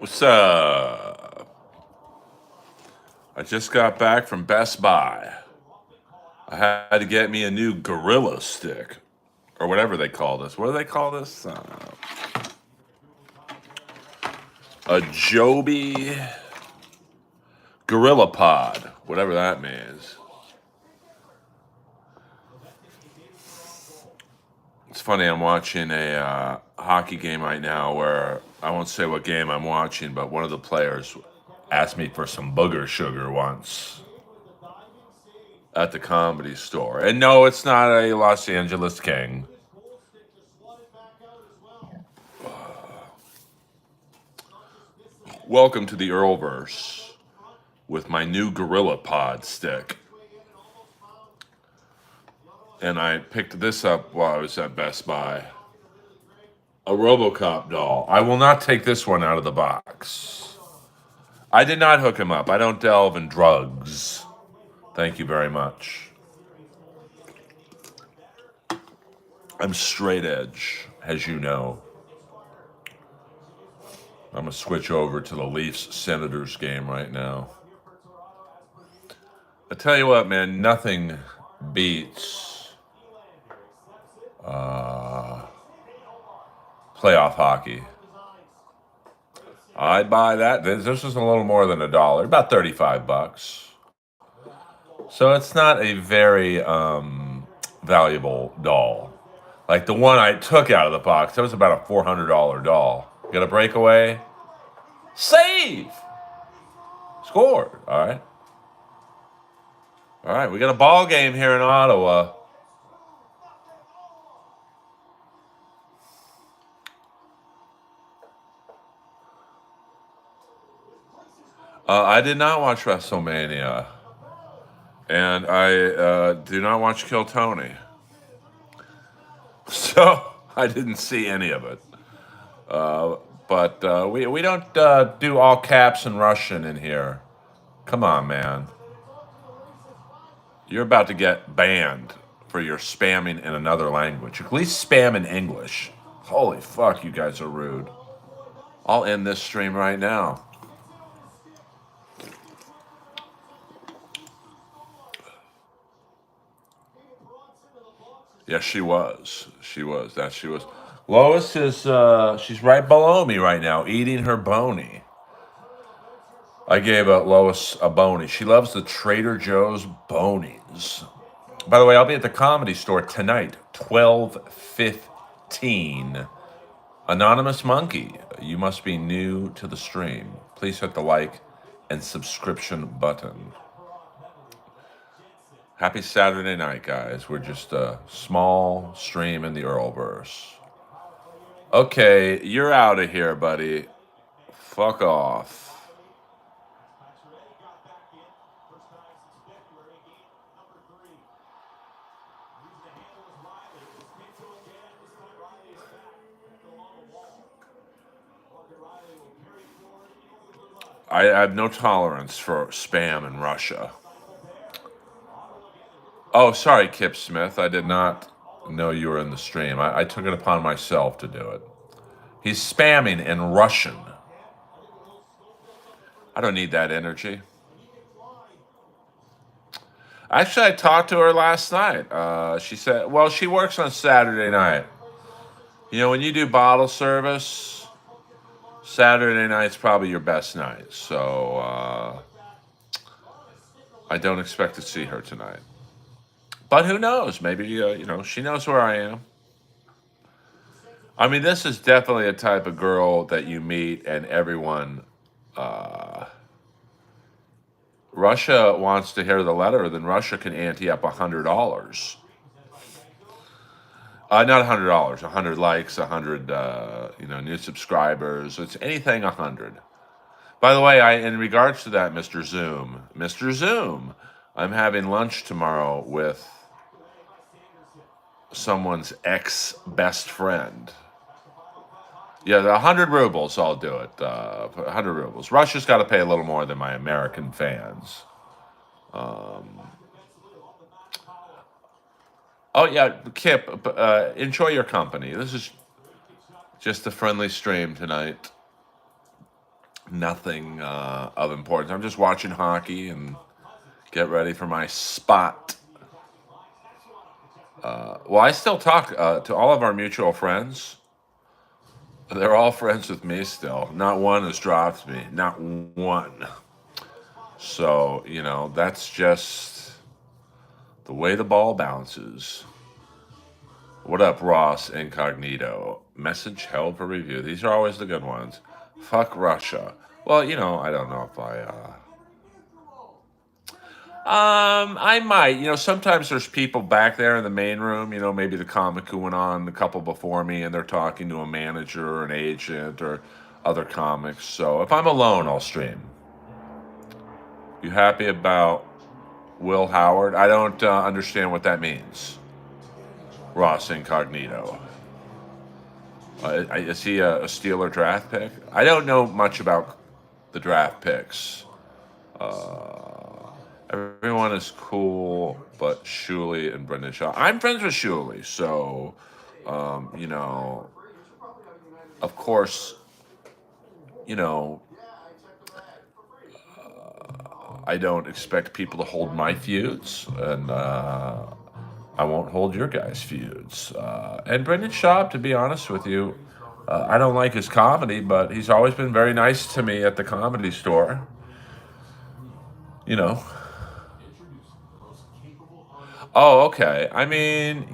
What's up? I just got back from Best Buy. I had to get me a new Gorilla stick, or whatever they call this. What do they call this? A Joby Gorilla Pod, whatever that means. It's funny, I'm watching a hockey game right now where I won't say what game I'm watching, but one of the players asked me for some booger sugar once at the Comedy Store. And no, it's not a Los Angeles King. Welcome to the Earlverse with my new Gorilla Pod stick. And I picked this up while I was at Best Buy. A RoboCop doll. I will not take this one out of the box. I did not hook him up. I don't delve in drugs. Thank you very much. I'm straight edge, as you know. I'm going to switch over to the Leafs Senators game right now. I tell you what, man, nothing beats playoff hockey. I'd buy that. This is a little more than $1, about $35. So it's not a very valuable doll. Like the one I took out of the box, that was about a $400 doll. Get a breakaway, save, scored. All right. We got a ball game here in Ottawa. I did not watch WrestleMania, and I do not watch Kill Tony, so I didn't see any of it. But we don't do all caps and Russian in here. Come on, man. You're about to get banned for your spamming in another language. At least spam in English. Holy fuck, you guys are rude. I'll end this stream right now. Yes, she was. She was. Lois is, she's right below me right now, eating her bony. I gave Lois a bony. She loves the Trader Joe's bonies. By the way, I'll be at the Comedy Store tonight, 12:15. Anonymous Monkey, you must be new to the stream. Please hit the like and subscription button. Happy Saturday night, guys. We're just a small stream in the Earlverse. Okay, you're out of here, buddy. Fuck off. I have no tolerance for spam in Russia. Oh, sorry, Kip Smith. I did not know you were in the stream. I took it upon myself to do it. He's spamming in Russian. I don't need that energy. Actually, I talked to her last night. She said, well, she works on Saturday night. You know, when you do bottle service, Saturday night's probably your best night. So I don't expect to see her tonight. But who knows? Maybe, she knows where I am. I mean, this is definitely a type of girl that you meet and everyone, Russia wants to hear the letter, then Russia can ante up $100. Not $100, 100 likes, 100, new subscribers. It's anything 100. By the way, in regards to that, Mr. Zoom, I'm having lunch tomorrow with someone's ex-best friend. Yeah, the 100 rubles, I'll do it. 100 rubles. Russia's got to pay a little more than my American fans. Oh, yeah, Kip, enjoy your company. This is just a friendly stream tonight. Nothing of importance. I'm just watching hockey and get ready for my spot. Well, I still talk to all of our mutual friends. They're all friends with me still. Not one has dropped me. Not one. So, that's just the way the ball bounces. What up, Ross Incognito? Message held for review. These are always the good ones. Fuck Russia. Well, I don't know if I might. Sometimes there's people back there in the main room, maybe the comic who went on a couple before me and they're talking to a manager or an agent or other comics. So if I'm alone, I'll stream. You happy about Will Howard? I don't understand what that means. Ross Incognito. Is he a Steeler draft pick? I don't know much about the draft picks. Everyone is cool, but Shuley and Brendan Shaw. I'm friends with Shuley, so of course, you know, I don't expect people to hold my feuds, and I won't hold your guys' feuds. And Brendan Schaub, to be honest with you, I don't like his comedy, but he's always been very nice to me at the Comedy Store. You know. Oh, okay. I mean,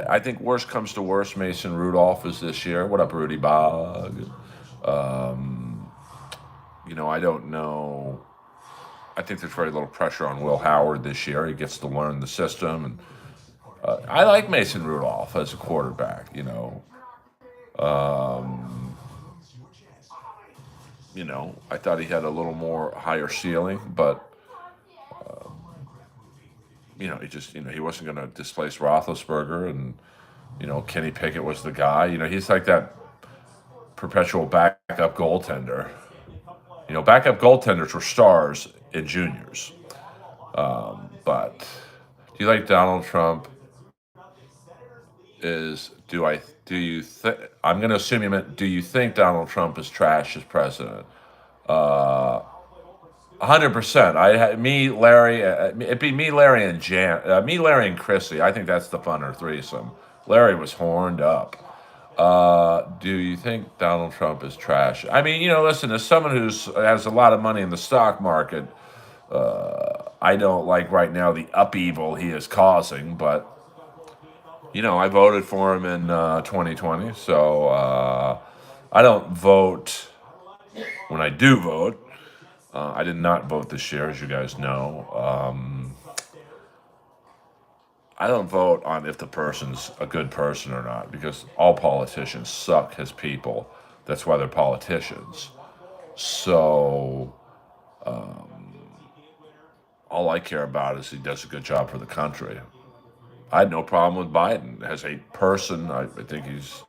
I think worst comes to worst, Mason Rudolph is this year. What up, Rudy Bog? Um, I don't know. I think there's very little pressure on Will Howard this year. He gets to learn the system, and I like Mason Rudolph as a quarterback. Um, I thought he had a little more higher ceiling, but he wasn't going to displace Roethlisberger, and Kenny Pickett was the guy. He's like that perpetual backup goaltender. Backup goaltenders were stars in juniors. But do you like Donald Trump? Do you think? I'm going to assume you meant, do you think Donald Trump is trash as president? 100%. Larry. It'd be me, Larry, and me, Larry, and Chrissy. I think that's the funner threesome. Larry was horned up. Do you think Donald Trump is trash? I mean, listen, as someone who has a lot of money in the stock market, I don't like right now the upheaval he is causing, but I voted for him in 2020, so I don't vote when I do vote. I did not vote this year, as you guys know. I don't vote on if the person's a good person or not, because all politicians suck as people. That's why they're politicians. So all I care about is he does a good job for the country. I had no problem with Biden as a person. I think he's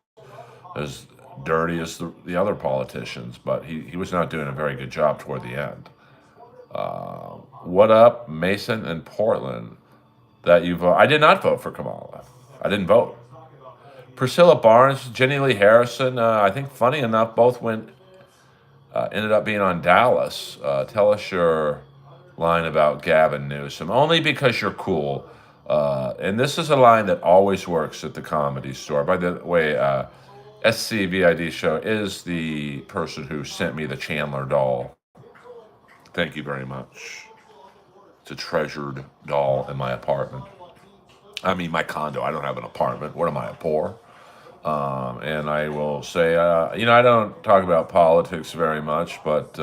as dirty as the other politicians, but he was not doing a very good job toward the end. What up, Mason and Portland? That you vote? I did not vote for Kamala. I didn't vote. Priscilla Barnes, Jenny Lee Harrison. I think, funny enough, both ended up being on Dallas. Tell us your line about Gavin Newsom, only because you're cool. And this is a line that always works at the Comedy Store. By the way, SCVID Show is the person who sent me the Chandler doll. Thank you very much. It's a treasured doll in my apartment. I mean, my condo. I don't have an apartment. What am I, poor? And I will say, I don't talk about politics very much, but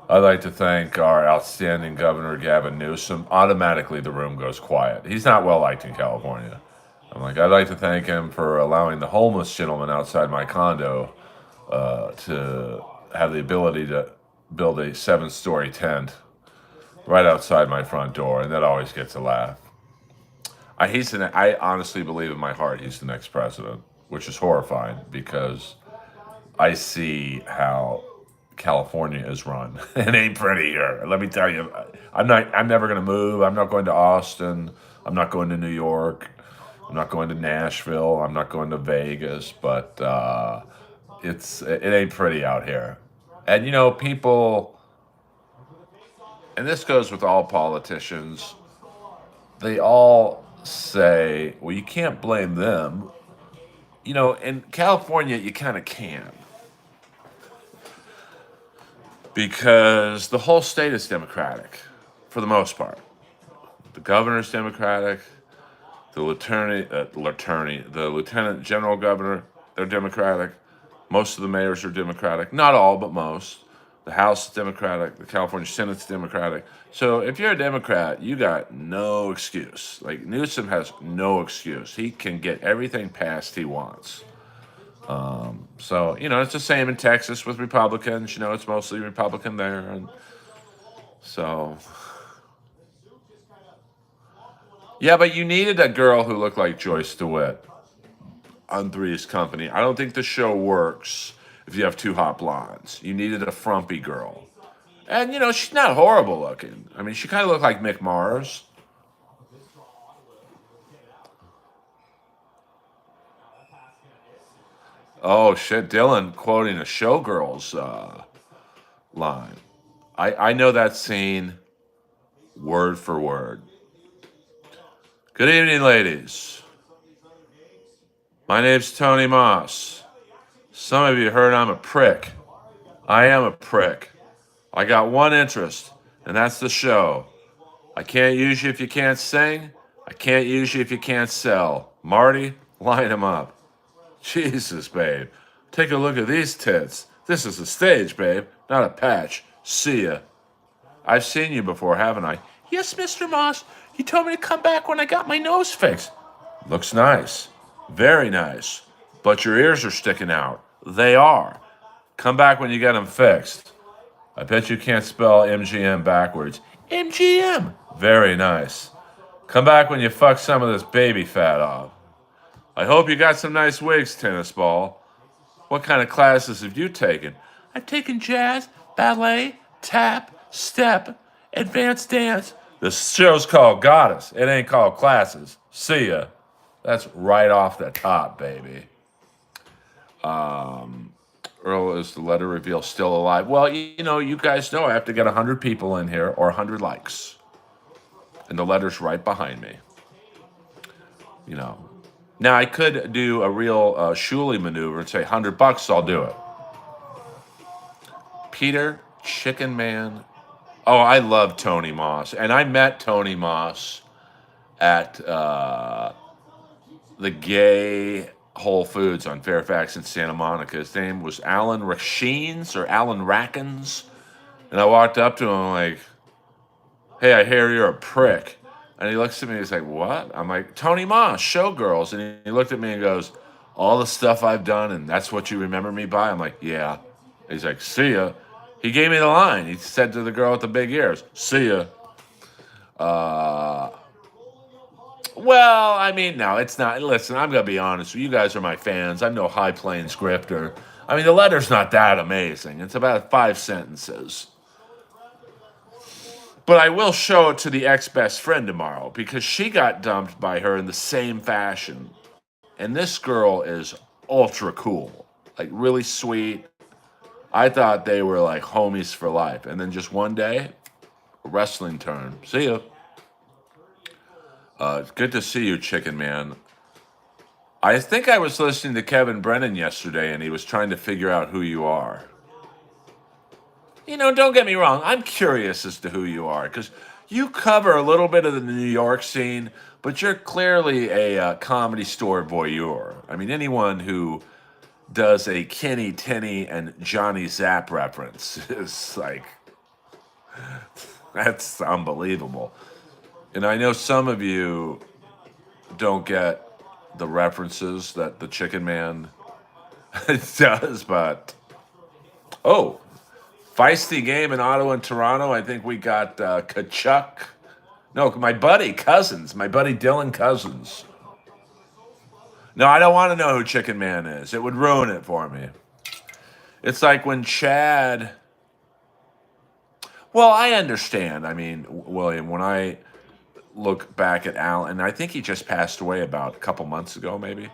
I'd like to thank our outstanding Governor Gavin Newsom. Automatically, the room goes quiet. He's not well liked in California. I'd like to thank him for allowing the homeless gentleman outside my condo to have the ability to build a 7-story tent right outside my front door, and that always gets a laugh. I honestly believe in my heart he's the next president, which is horrifying because I see how California is run. It ain't pretty here. Let me tell you, I'm never going to move. I'm not going to Austin. I'm not going to New York. I'm not going to Nashville. I'm not going to Vegas. But it ain't pretty out here. And people, and this goes with all politicians, they all say, well, you can't blame them. In California, you kind of can because the whole state is Democratic for the most part. The governor's Democratic, the lieutenant general governor, they're Democratic. Most of the mayors are Democratic. Not all, but most. The House is Democratic. The California Senate's Democratic. So if you're a Democrat, you got no excuse. Like Newsom has no excuse. He can get everything passed he wants. So it's the same in Texas with Republicans. It's mostly Republican there, and so yeah. But you needed a girl who looked like Joyce DeWitt on Three's Company. I don't think the show works if you have two hot blondes. You needed a frumpy girl. And, she's not horrible looking. I mean, she kind of looked like Mick Mars. Oh, shit. Dylan quoting a Showgirls line. I know that scene word for word. Good evening, ladies. My name's Tony Moss. Some of you heard I'm a prick. I am a prick. I got one interest, and that's the show. I can't use you if you can't sing. I can't use you if you can't sell. Marty, line him up. Jesus, babe. Take a look at these tits. This is a stage, babe, not a patch. See ya. I've seen you before, haven't I? Yes, Mr. Moss. You told me to come back when I got my nose fixed. Looks nice. Very nice. But your ears are sticking out. They are. Come back when you get them fixed. I bet you can't spell MGM backwards. MGM. Very nice. Come back when you fuck some of this baby fat off. I hope you got some nice wigs, tennis ball. What kind of classes have you taken? I've taken jazz, ballet, tap, step, advanced dance. This show's called Goddess. It ain't called Classes. See ya. That's right off the top, baby. Earl, is the letter reveal still alive? Well, you guys know I have to get 100 people in here or 100 likes. And the letter's right behind me. Now, I could do a real Shuley maneuver and say, $100, I'll do it. Peter, Chicken Man. Oh, I love Tony Moss. And I met Tony Moss at the gay Whole Foods on Fairfax and Santa Monica. His name was Alan Rashins or Alan Rackins. And I walked up to him like, hey, I hear you're a prick. And he looks at me, he's like, what? I'm like, Tony Moss, Showgirls. And he looked at me and goes, all the stuff I've done, and that's what you remember me by? I'm like, yeah. He's like, see ya. He gave me the line. He said to the girl with the big ears, see ya. Well, I mean, no, it's not. Listen, I'm going to be honest. You guys are my fans. I'm no high plains grifter. I mean, the letter's not that amazing. It's about 5 sentences. But I will show it to the ex-best friend tomorrow because she got dumped by her in the same fashion. And this girl is ultra cool, like really sweet. I thought they were like homies for life. And then just one day, a wrestling turn. See ya. It's good to see you, Chicken Man. I think I was listening to Kevin Brennan yesterday, and he was trying to figure out who you are. Don't get me wrong. I'm curious as to who you are, because you cover a little bit of the New York scene, but you're clearly a comedy store voyeur. I mean, anyone who does a Kenny Tenney and Johnny Zapp reference is like, that's unbelievable. And I know some of you don't get the references that the Chicken Man does, but oh, feisty game in Ottawa and Toronto. I think we got Kachuk. No, my buddy Dylan Cousins. No, I don't want to know who Chicken Man is. It would ruin it for me. It's like when Chad. Well, I understand. I mean, William, when I look back at Al, and I think he just passed away about a couple months ago, maybe.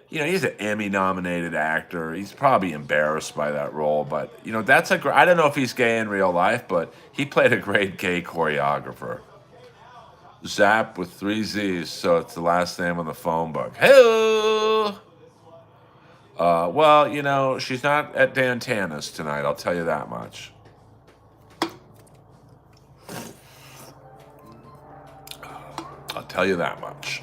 He's an Emmy-nominated actor. He's probably embarrassed by that role, but that's I don't know if he's gay in real life, but he played a great gay choreographer. Zap with three Z's, so it's the last name on the phone book. Hey, well, she's not at Dantana's tonight. I'll tell you that much. I'll tell you that much.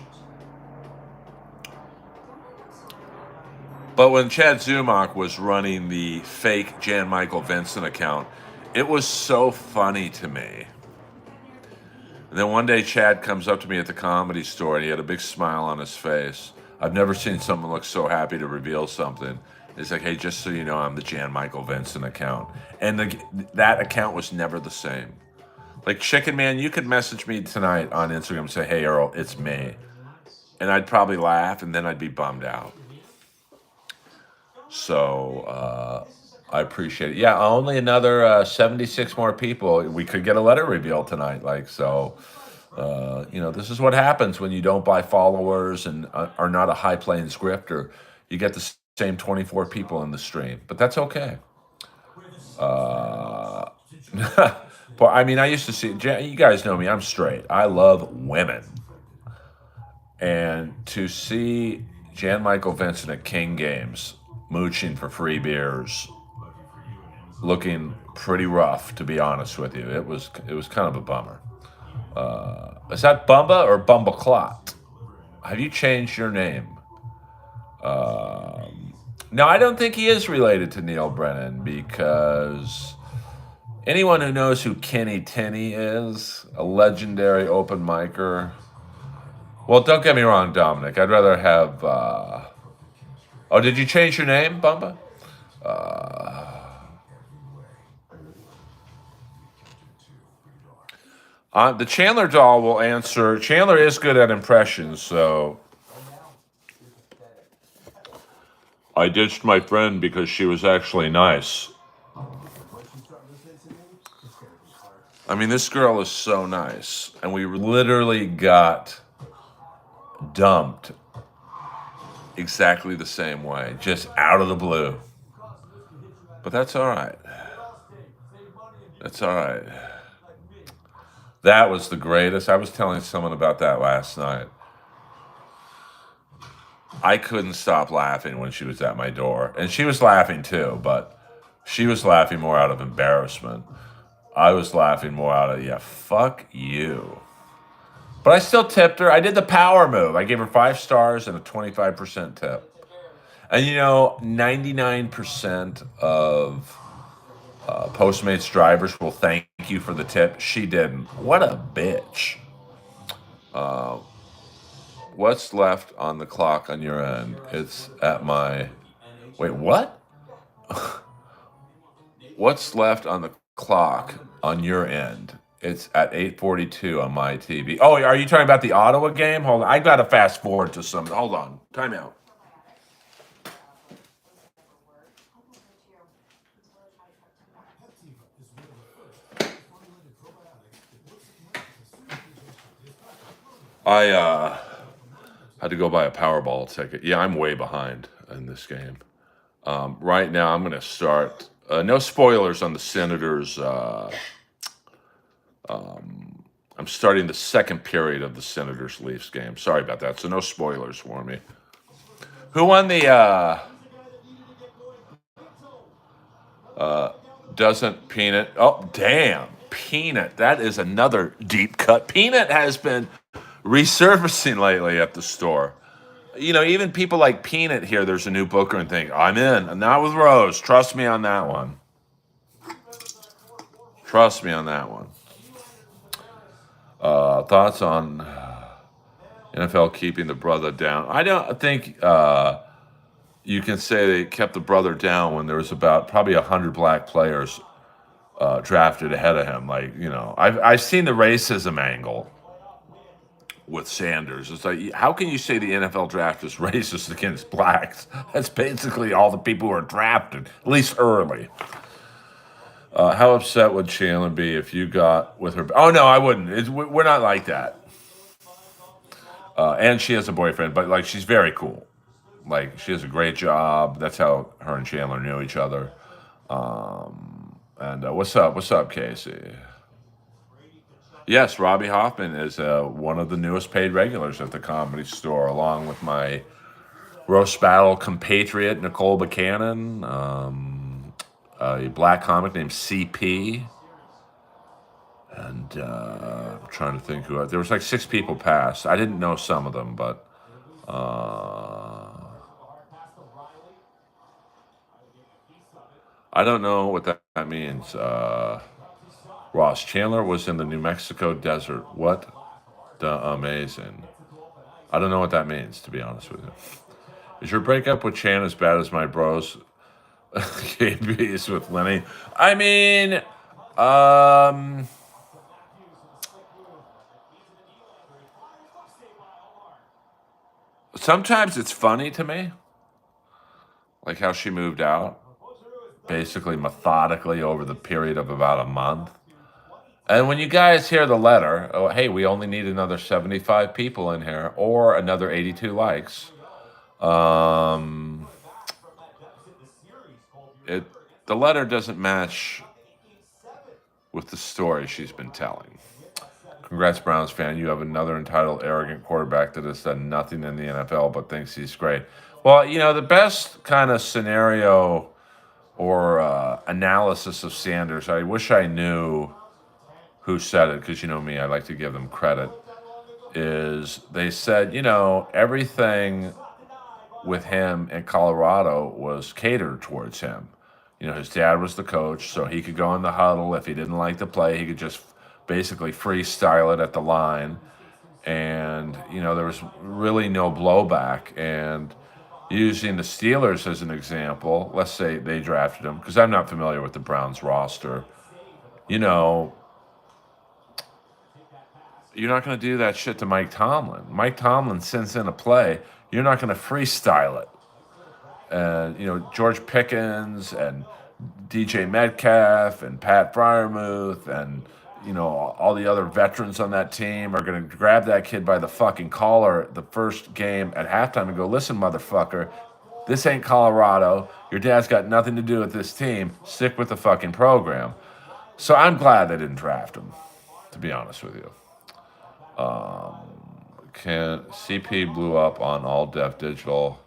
But when Chad Zumach was running the fake Jan Michael Vincent account, it was so funny to me. And then one day Chad comes up to me at the Comedy Store and he had a big smile on his face. I've never seen someone look so happy to reveal something. He's like, hey, just so you know, I'm the Jan Michael Vincent account. And that account was never the same. Like, Chicken Man, you could message me tonight on Instagram and say, hey, Earl, it's me. And I'd probably laugh and then I'd be bummed out. So I appreciate it. Yeah, only another 76 more people. We could get a letter reveal tonight. This is what happens when you don't buy followers and are not a High Plains grifter. You get the same 24 people in the stream, but that's okay. But I mean, I used to see, you guys know me, I'm straight. I love women. And to see Jan Michael Vincent at King Games mooching for free beers, looking pretty rough, to be honest with you. It was kind of a bummer. Is that Bumba or Bumba Clot? Have you changed your name? No, I don't think he is related to Neil Brennan, because anyone who knows who Kenny Tenney is, a legendary open micer. Well, don't get me wrong, Dominic. I'd rather have. Oh, did you change your name, Bumba? The Chandler doll will answer. Chandler is good at impressions, so I ditched my friend because she was actually nice. I mean, this girl is so nice, and we literally got dumped exactly the same way, just out of the blue. But that's all right. That's all right. That was the greatest. I was telling someone about that last night. I couldn't stop laughing when she was at my door. And she was laughing too, but she was laughing more out of embarrassment. I was laughing more out of, yeah, fuck you. But I still tipped her. I did the power move. I gave her 5 stars and a 25% tip. And 99% of Postmates drivers will thank you for the tip. She didn't. What a bitch. What's left on the clock on your end? It's at my... Wait, what? What's left on the clock on your end? It's at 8:42 on my TV. Oh, are you talking about the Ottawa game? Hold on. I got to fast forward to some. Hold on. Time out. I had to go buy a Powerball ticket. Yeah, I'm way behind in this game. Right now, I'm going to start. No spoilers on the Senators. I'm starting the second period of the Senators-Leafs game. Sorry about that. So no spoilers for me. Who won the... doesn't Peanut... Oh, damn. Peanut. That is another deep cut. Peanut has been resurfacing lately at the store. Even people like Peanut here, there's a new booker and think, I'm in. And not with Rose. Trust me on that one. Trust me on that one. Thoughts on NFL keeping the brother down? I don't think you can say they kept the brother down when there was about probably 100 black players drafted ahead of him. I've seen the racism angle with Sanders. It's like, how can you say the NFL draft is racist against blacks? That's basically all the people who are drafted, at least early. How upset would Chandler be if you got with her? Oh, no, I wouldn't. We're not like that. And she has a boyfriend, but she's very cool. Like she does a great job. That's how her and Chandler knew each other. And what's up? What's up, Casey? Yes, Robbie Hoffman is one of the newest paid regulars at the Comedy Store, along with my roast battle compatriot Nicole Buchanan, a black comic named CP, and I'm trying to think who. There was like 6 people passed. I didn't know some of them, but I don't know what that means. Ross Chandler was in the New Mexico desert. What the amazing. I don't know what that means, to be honest with you. Is your breakup with Chan as bad as my bros KB's with Lenny? I mean, um, sometimes it's funny to me, like how she moved out, basically methodically over the period of about a month. And when you guys hear the letter, oh, hey, we only need another 75 people in here or another 82 likes. Um, it the letter doesn't match with the story she's been telling. Congrats, Browns fan. You have another entitled, arrogant quarterback that has done nothing in the NFL but thinks he's great. Well, the best kind of scenario or analysis of Sanders, I wish I knew who said it because you know me, I like to give them credit, is they said, everything with him in Colorado was catered towards him. His dad was the coach, so he could go in the huddle. If he didn't like the play, he could just basically freestyle it at the line. And, there was really no blowback. And using the Steelers as an example, let's say they drafted him, because I'm not familiar with the Browns roster. You're not going to do that shit to Mike Tomlin. Mike Tomlin sends in a play. You're not going to freestyle it. And, George Pickens and DJ Metcalf and Pat Freiermuth and, all the other veterans on that team are going to grab that kid by the fucking collar the first game at halftime and go, listen, motherfucker, this ain't Colorado. Your dad's got nothing to do with this team. Stick with the fucking program. So I'm glad they didn't draft him, to be honest with you. CP blew up on All Def Digital,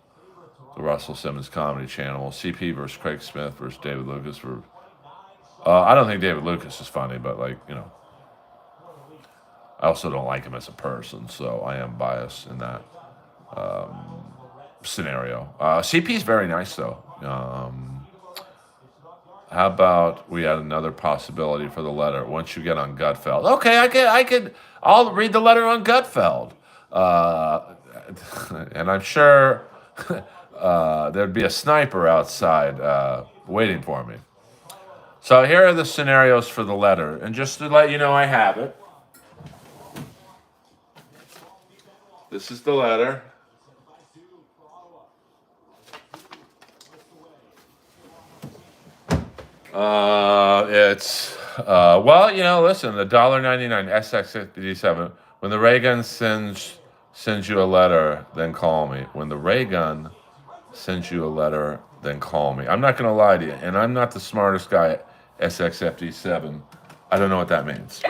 the Russell Simmons Comedy Channel. CP versus Craig Smith versus David Lucas. I don't think David Lucas is funny, but I also don't like him as a person, so I am biased in that scenario. CP is very nice though. How about we add another possibility for the letter? Once you get on Gutfeld, okay, I'll read the letter on Gutfeld, and I'm sure there'd be a sniper outside waiting for me. So here are the scenarios for the letter, and just to let you know, I have it. This is the letter. It's listen, the $1.99 SX57. When the ray gun sends you a letter, then call me. When the ray gun sends you a letter, then call me. I'm not gonna lie to you, and I'm not the smartest guy at SX57. I don't know what that means.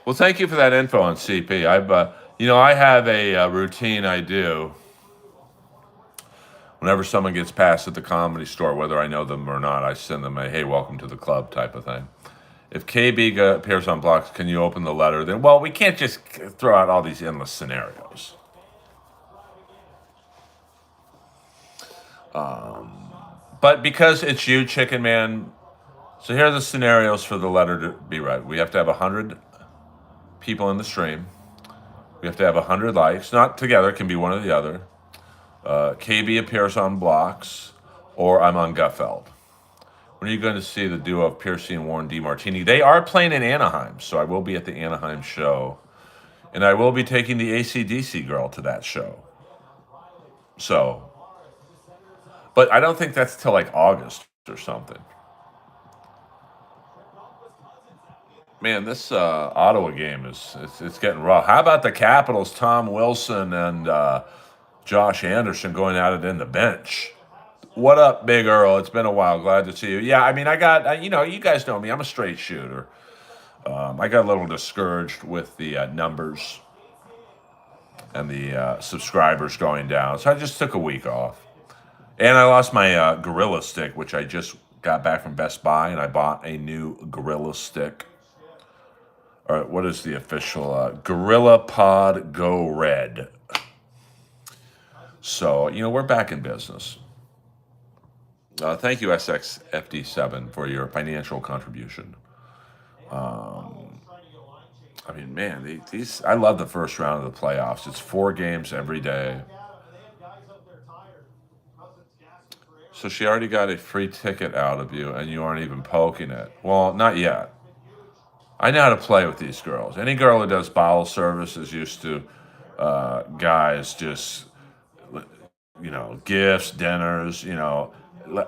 Well, thank you for that info on CP. I have a routine I do whenever someone gets passed at the Comedy Store, whether I know them or not. I send them a "Hey, welcome to the club" type of thing. If KB appears on blocks, can you open the letter? Then, well, we can't just throw out all these endless scenarios. But because it's you, Chicken Man. So here are the scenarios for the letter to be read. We have to have 100 people in the stream. We have to have 100 likes. Not together, it can be one or the other. KB appears on blocks, or I'm on Gutfeld. When are you going to see the duo of Piercy and Warren DeMartini? They are playing in Anaheim, so I will be at the Anaheim show. And I will be taking the AC/DC girl to that show. So, but I don't think that's till like August or something. Man, this Ottawa game it's getting rough. How about the Capitals? Tom Wilson and Josh Anderson going at it in the bench. What up, Big Earl? It's been a while. Glad to see you. Yeah, I mean, I got you guys know me. I'm a straight shooter. I got a little discouraged with the numbers and the subscribers going down, so I just took a week off. And I lost my Gorilla Stick, which I just got back from Best Buy, and I bought a new Gorilla Stick. All right, what is the official Gorilla Pod Go Red? So we're back in business. Thank you, SXFD7, for your financial contribution. Um, I mean, man, these I love the first round of the playoffs. It's 4 games every day. So she already got a free ticket out of you, and you aren't even poking it. Well, not yet. I know how to play with these girls. Any girl who does bottle service is used to guys just, gifts, dinners. I'm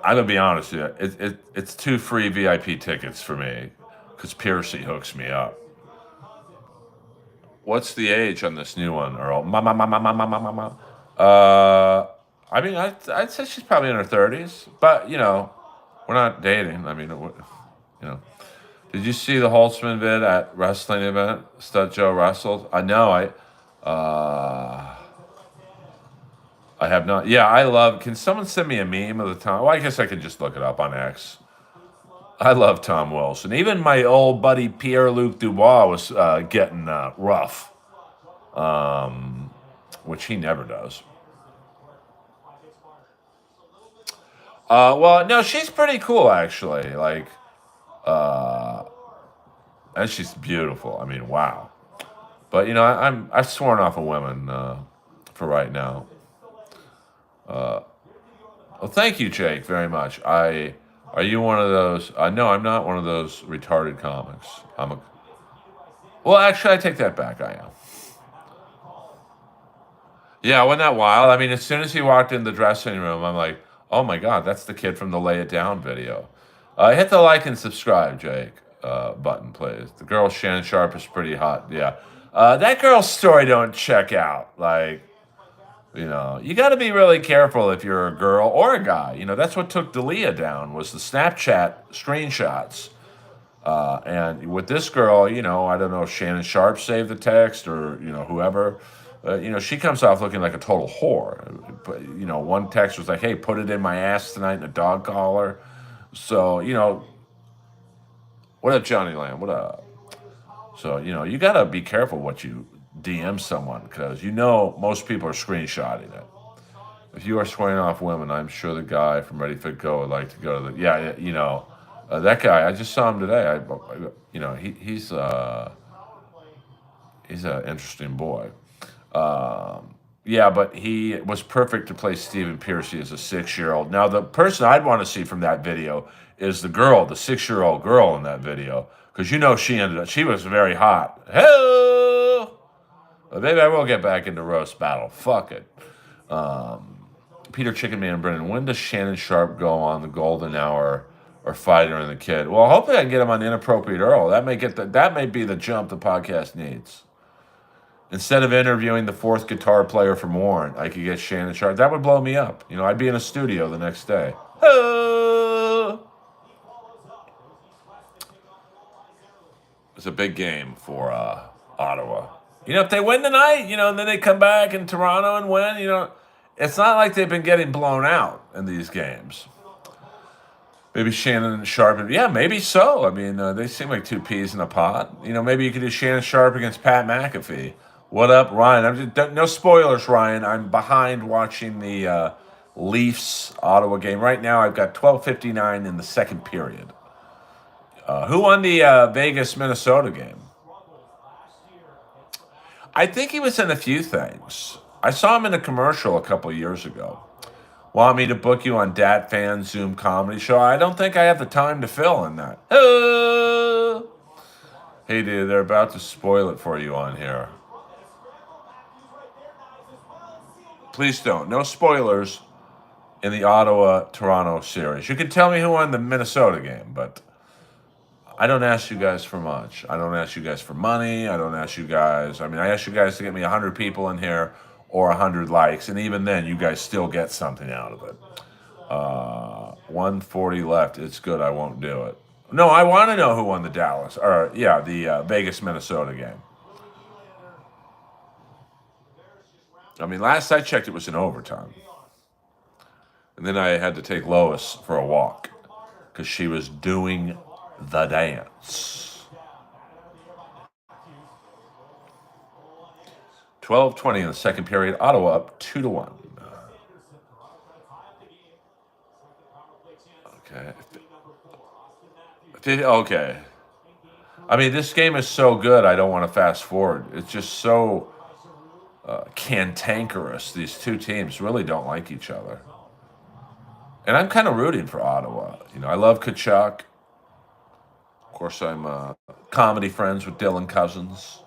gonna be honest with you. It's 2 free VIP tickets for me because Piercy hooks me up. What's the age on this new one, Earl? I mean, I'd say she's probably in her 30s, but we're not dating. I mean, you know. Did you see the Holtzman vid at wrestling event? Stud Joe wrestled. I know. I have not. Yeah, I love. Can someone send me a meme of the Tom? Well, I guess I could just look it up on X. I love Tom Wilson. Even my old buddy Pierre-Luc Dubois was getting rough, which he never does. Well, no, she's pretty cool actually. Like, and she's beautiful. I mean, wow. But I've sworn off of women for right now. Well, thank you, Jake, very much. Are you one of those? No, I'm not one of those retarded comics. Well, actually, I take that back. I am. Yeah, wasn't that wild? I mean, as soon as he walked in the dressing room, I'm like, oh my God, that's the kid from the Lay It Down video. Hit the like and subscribe, Jake, button, please. The girl Shannon Sharp is pretty hot. Yeah. That girl's story don't check out. Like, you got to be really careful if you're a girl or a guy. That's what took Dalia down was the Snapchat screenshots. And with this girl, I don't know if Shannon Sharp saved the text or, whoever. She comes off looking like a total whore. But, one text was like, hey, put it in my ass tonight in a dog collar. So, what up, Johnny Lamb? What up? So, you got to be careful what you DM someone because, most people are screenshotting it. If you are swearing off women, I'm sure the guy from Ready Fit Go would like to go to the, that guy, I just saw him today. He's an interesting boy. Yeah, but he was perfect to play Stephen Piercy as a 6-year-old. Now, the person I'd want to see from that video is the girl, the 6-year-old girl in that video, because she was very hot. Hello, but maybe I will get back into roast battle. Fuck it. Peter Chicken Man Brennan, when does Shannon Sharp go on the Golden Hour or Fighter and the Kid? Well, hopefully I can get him on Inappropriate Earl. That may be the jump the podcast needs. Instead of interviewing the 4th guitar player from Warren, I could get Shannon Sharp. That would blow me up. I'd be in a studio the next day. It's a big game for Ottawa. If they win tonight, and then they come back in Toronto and win, it's not like they've been getting blown out in these games. Maybe Shannon Sharp. Yeah, maybe so. I mean, they seem like 2 peas in a pod. Maybe you could do Shannon Sharp against Pat McAfee. What up, Ryan? No spoilers, Ryan. I'm behind watching the Leafs Ottawa game. Right now, I've got 12:59 in the second period. Who won the Vegas Minnesota game? I think he was in a few things. I saw him in a commercial a couple years ago. Want me to book you on Dat Fan Zoom comedy show? I don't think I have the time to fill in that. Hey, dude, they're about to spoil it for you on here. Please don't. No spoilers in the Ottawa-Toronto series. You can tell me who won the Minnesota game, but I don't ask you guys for much. I don't ask you guys for money. I don't ask you guys. I mean, I ask you guys to get me 100 people in here or 100 likes, and even then, you guys still get something out of it. 140 left. It's good. I won't do it. No, I want to know who won the Dallas, or yeah, the Vegas Minnesota game. I mean, last I checked, it was in overtime, and then I had to take Lois for a walk because she was doing the dance. 12:20 in the second period. Ottawa up 2-1. Okay. Okay. I mean, this game is so good. I don't want to fast forward. It's just so cantankerous. These two teams really don't like each other, and I'm kind of rooting for Ottawa. You know, I love Kachuk. Of course, I'm comedy friends with Dylan Cousins.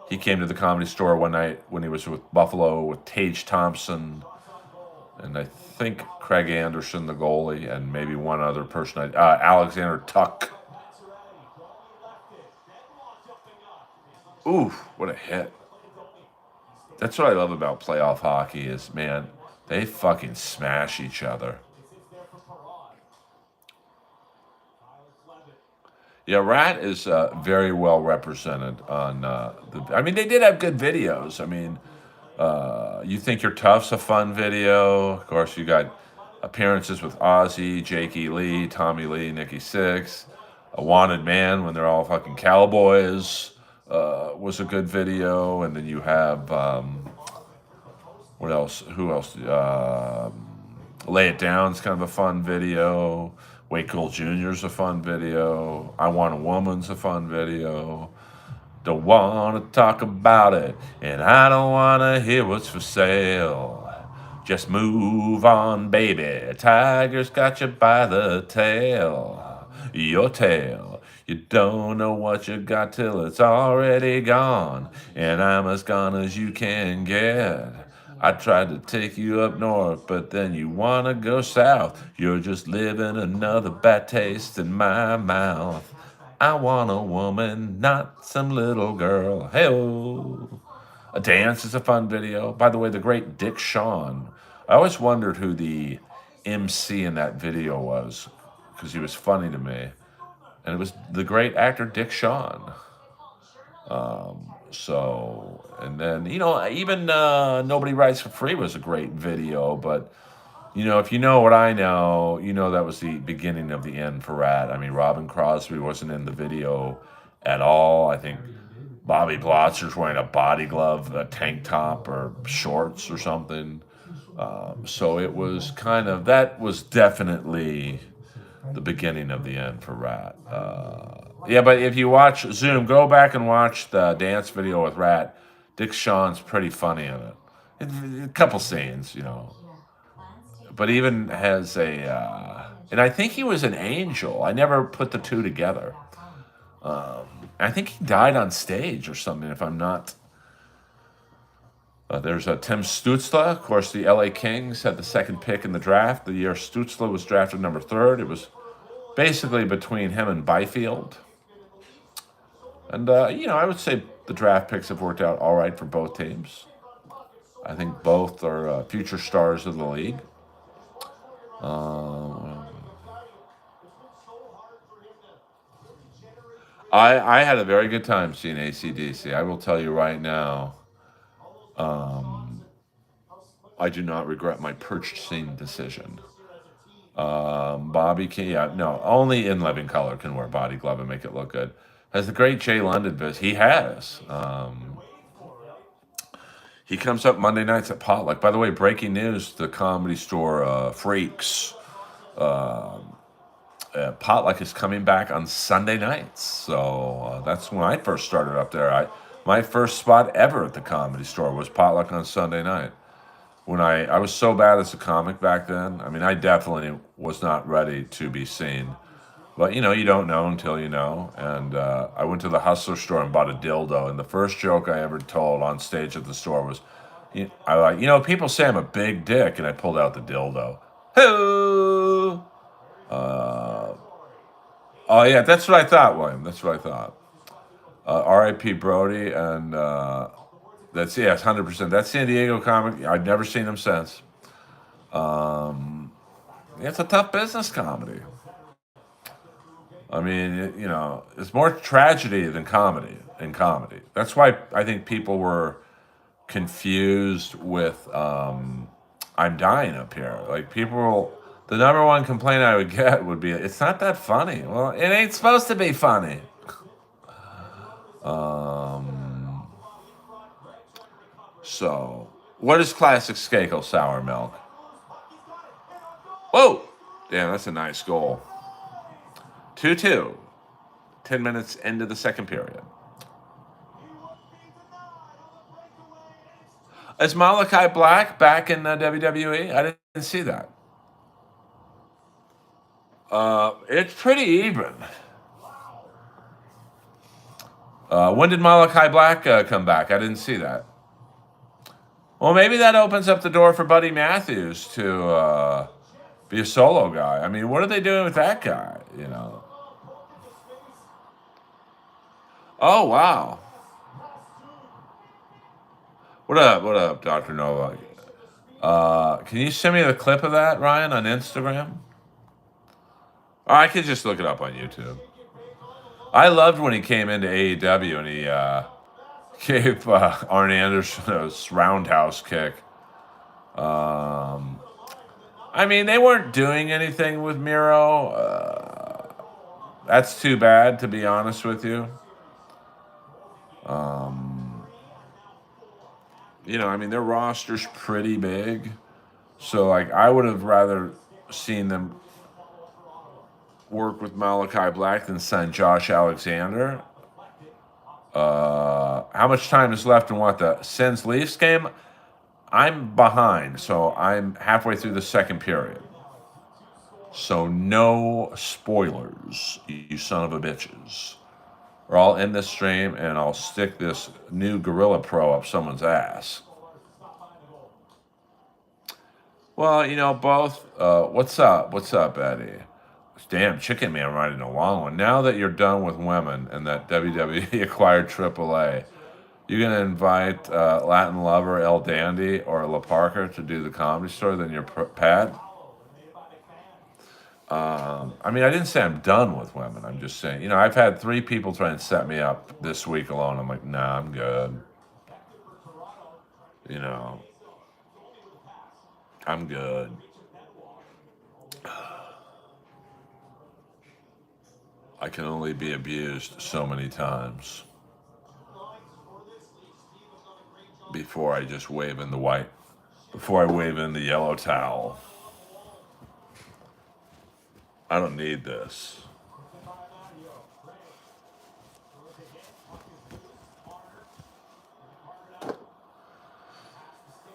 He came to the Comedy Store one night when he was with Buffalo with Tage Thompson, and I think Craig Anderson, the goalie, and maybe one other person. Alexander Tuck. Ooh, what a hit. That's what I love about playoff hockey is, man, they fucking smash each other. Yeah, Rat is very well represented on I mean, they did have good videos. I mean, You Think You're Tough's a fun video. Of course, you got appearances with Ozzy, Jakey Lee, Tommy Lee, Nikki Sixx. A Wanted Man when they're all fucking cowboys was a good video. And then you have, what else? Who else? Lay It Down's kind of a fun video. Wait Cool Jr.'s a fun video. I Want a Woman's a fun video. Don't want to talk about it, and I don't want to hear what's for sale. Just move on, baby. Tiger's got you by the tail. Your tail. You don't know what you got till it's already gone, and I'm as gone as you can get. I tried to take you up north, but then you want to go south. You're just living another bad taste in my mouth. I want a woman, not some little girl. Hey-oh. A Dance is a fun video. By the way, the great Dick Shawn. I always wondered who the MC in that video was because he was funny to me. And it was the great actor Dick Shawn. And then, even Nobody Writes for Free was a great video. But, if you know what I know, that was the beginning of the end for Rat. I mean, Robin Crosby wasn't in the video at all. I think Bobby Blotzer's wearing a body glove, a tank top, or shorts or something. So it was that was definitely the beginning of the end for Rat. Yeah, but if you watch Zoom, go back and watch the dance video with Rat. Dick Shawn's pretty funny in it. A couple scenes, But even has and I think he was an angel. I never put the two together. I think he died on stage or something, if I'm not. There's Tim Stützle. Of course, the LA Kings had the second pick in the draft. The year Stützle was drafted number 3rd. It was basically between him and Byfield. And, I would say the draft picks have worked out all right for both teams. I think both are future stars of the league. I had a very good time seeing AC/DC. I will tell you right now, I do not regret my purchasing decision. Bobby King, yeah, no, only In Living Color can wear body glove and make it look good. Has the great Jay London visit? He has. He comes up Monday nights at Potluck. By the way, breaking news: the Comedy Store freaks. Potluck is coming back on Sunday nights. So that's when I first started up there. My first spot ever at the Comedy Store was Potluck on Sunday night. When I was so bad as a comic back then. I mean, I definitely was not ready to be seen. But, you don't know until you know. And I went to the Hustler store and bought a dildo. And the first joke I ever told on stage at the store was, people say I'm a big dick. And I pulled out the dildo. Hoo! Oh yeah, that's what I thought, William. That's what I thought. R.I.P. Brody, and that's yes, 100%. That's San Diego comic. I've never seen him since. Um, it's a tough business comedy. I mean, it's more tragedy than comedy in comedy. That's why I think people were confused with I'm dying up here. Like the number one complaint I would get would be, it's not that funny. Well, it ain't supposed to be funny. Um, so, what is classic Skakel sour milk? Whoa! Damn, that's a nice goal. 2-2. 10 minutes into the second period. Is Malachi Black back in the WWE? I didn't see that. It's pretty even. When did Malachi Black come back? I didn't see that. Well, maybe that opens up the door for Buddy Matthews to be a solo guy. I mean, what are they doing with that guy? Oh wow. What up? What up, Doctor Nova? Can you send me the clip of that, Ryan, on Instagram? Or I could just look it up on YouTube. I loved when he came into AEW and he gave Arn Anderson a roundhouse kick. I mean, they weren't doing anything with Miro. That's too bad, to be honest with you. I mean, their roster's pretty big. So, like, I would have rather seen them work with Malachi Black than sign Josh Alexander. How much time is left in the Sens Leafs game? I'm behind, so I'm halfway through the second period. So no spoilers, you son of a bitches. Or I'll end this stream and I'll stick this new Gorilla Pro up someone's ass. Well, both. What's up? What's up, Eddie? Damn, Chicken Man riding a long one. Now that you're done with women and that WWE acquired AAA, you gonna invite Latin Lover El Dandy or La Parker to do the Comedy Store? Then you're Pat. I mean, I didn't say I'm done with women. I'm just saying, I've had 3 people try and set me up this week alone. I'm like, nah, I'm good. I'm good. I can only be abused so many times before I just wave in the white, before I wave in the yellow towel. I don't need this.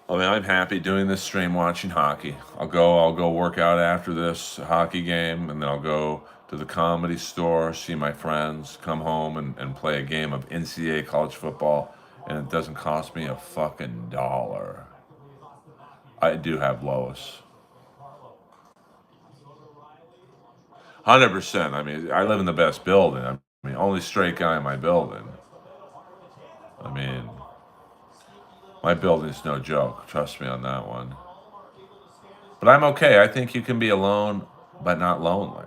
I mean, I'm happy doing this stream watching hockey. I'll go work out after this hockey game, and then I'll go to the Comedy Store, see my friends, come home and play a game of NCAA college football, and it doesn't cost me a fucking dollar. I do have Lois. 100%. I mean, I live in the best building. I mean, only straight guy in my building. I mean, my building's no joke. Trust me on that one. But I'm okay. I think you can be alone, but not lonely.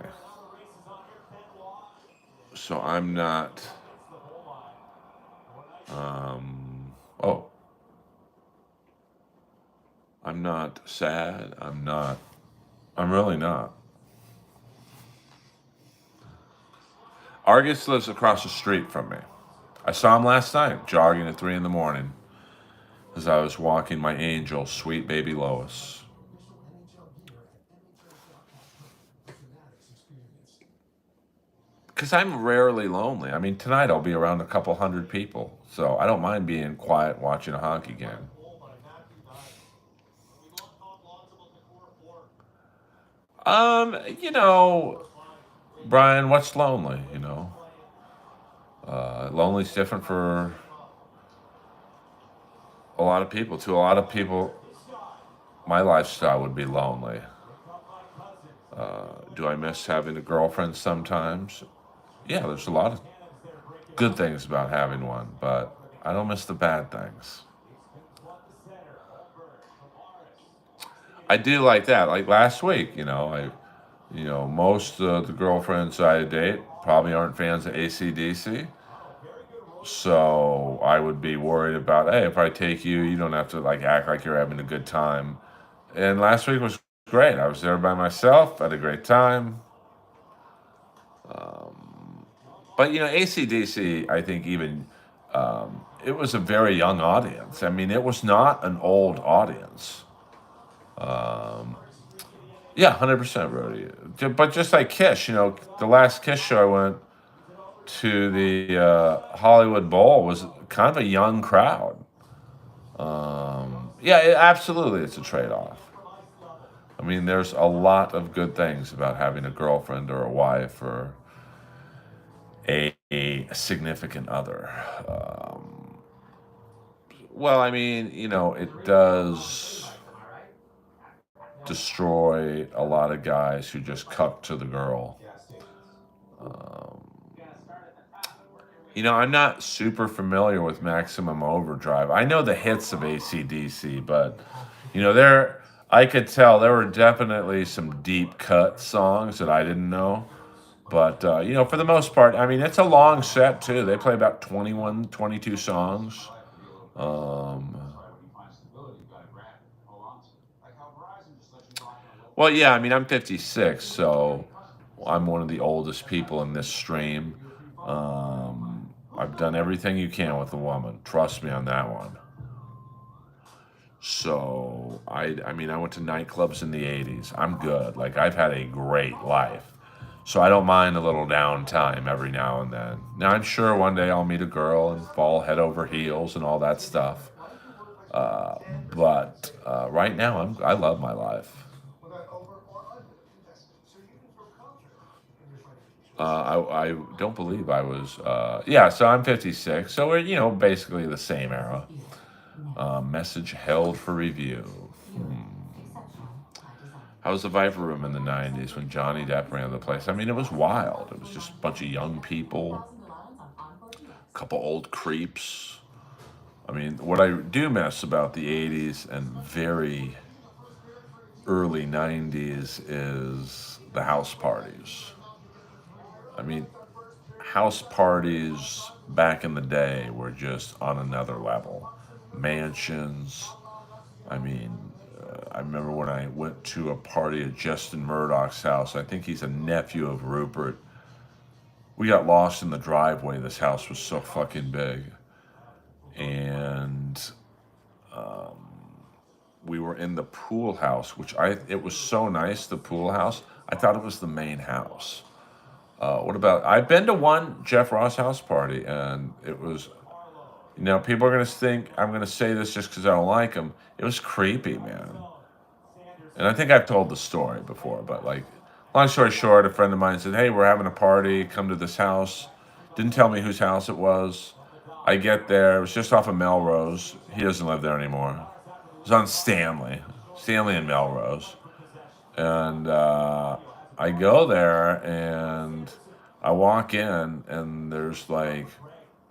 So I'm not. I'm not sad. I'm really not. Argus lives across the street from me. I saw him last night, jogging at 3 in the morning as I was walking my angel, sweet baby Lois. Because I'm rarely lonely. I mean, tonight I'll be around a couple hundred people, so I don't mind being quiet watching a hockey game. Brian, what's lonely? Lonely's different for a lot of people. To a lot of people, my lifestyle would be lonely. Do I miss having a girlfriend sometimes? Yeah, there's a lot of good things about having one, but I don't miss the bad things. I do like that. Like last week, most of the girlfriends I date probably aren't fans of ACDC. So I would be worried about, hey, if I take you, you don't have to like act like you're having a good time. And last week was great. I was there by myself, had a great time. Um, but ACDC, I think even it was a very young audience. I mean, it was not an old audience. Um, yeah, 100% Roadie. But just like Kiss, the last Kiss show I went to, the Hollywood Bowl, was kind of a young crowd. Yeah, absolutely, it's a trade off. I mean, there's a lot of good things about having a girlfriend or a wife or a significant other. Well, I mean, it does destroy a lot of guys who just cuck to the girl. Um, I'm not super familiar with Maximum Overdrive. I know the hits of AC/DC, but there, I could tell there were definitely some deep cut songs that I didn't know. But for the most part, I mean, it's a long set too. They play about 21, 22 songs. Um, well, yeah, I mean, I'm 56, so I'm one of the oldest people in this stream. I've done everything you can with a woman. Trust me on that one. So I mean, I went to nightclubs in the '80s. I'm good. Like I've had a great life. So I don't mind a little downtime every now and then. Now I'm sure one day I'll meet a girl and fall head over heels and all that stuff. Uh, but right now I love my life. I don't believe I was. Yeah, so I'm 56. So we're basically the same era. Message held for review. How was the Viper Room in the '90s when Johnny Depp ran the place? I mean, it was wild. It was just a bunch of young people, a couple old creeps. I mean, what I do miss about the '80s and very early '90s is the house parties. I mean, house parties back in the day were just on another level. Mansions. I mean, I remember when I went to a party at Justin Murdoch's house. I think he's a nephew of Rupert. We got lost in the driveway. This house was so fucking big. And we were in the pool house, which it was so nice, the pool house. I thought it was the main house. What about, I've been to one Jeff Ross house party, and it was, people are going to think I'm going to say this just because I don't like him. It was creepy, man. And I think I've told the story before, but like, long story short, a friend of mine said, "Hey, we're having a party. Come to this house." Didn't tell me whose house it was. I get there. It was just off of Melrose. He doesn't live there anymore. It was on Stanley and Melrose. And I go there and I walk in, and there's like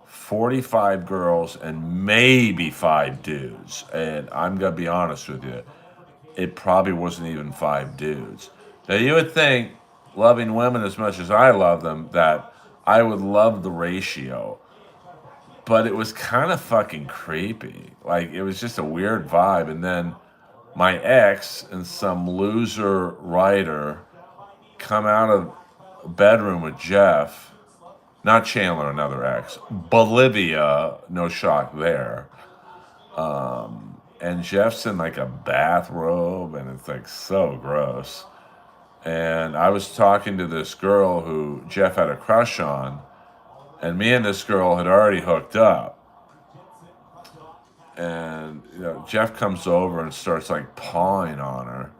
45 girls and maybe five dudes. And I'm going to be honest with you, it probably wasn't even five dudes. Now, you would think, loving women as much as I love them, that I would love the ratio, but it was kind of fucking creepy. Like, it was just a weird vibe. And then my ex and some loser writer come out of a bedroom with Jeff, not Chandler, another ex, Bolivia, no shock there. And Jeff's in like a bathrobe, and it's like so gross. And I was talking to this girl who Jeff had a crush on, and me and this girl had already hooked up. And Jeff comes over and starts like pawing on her.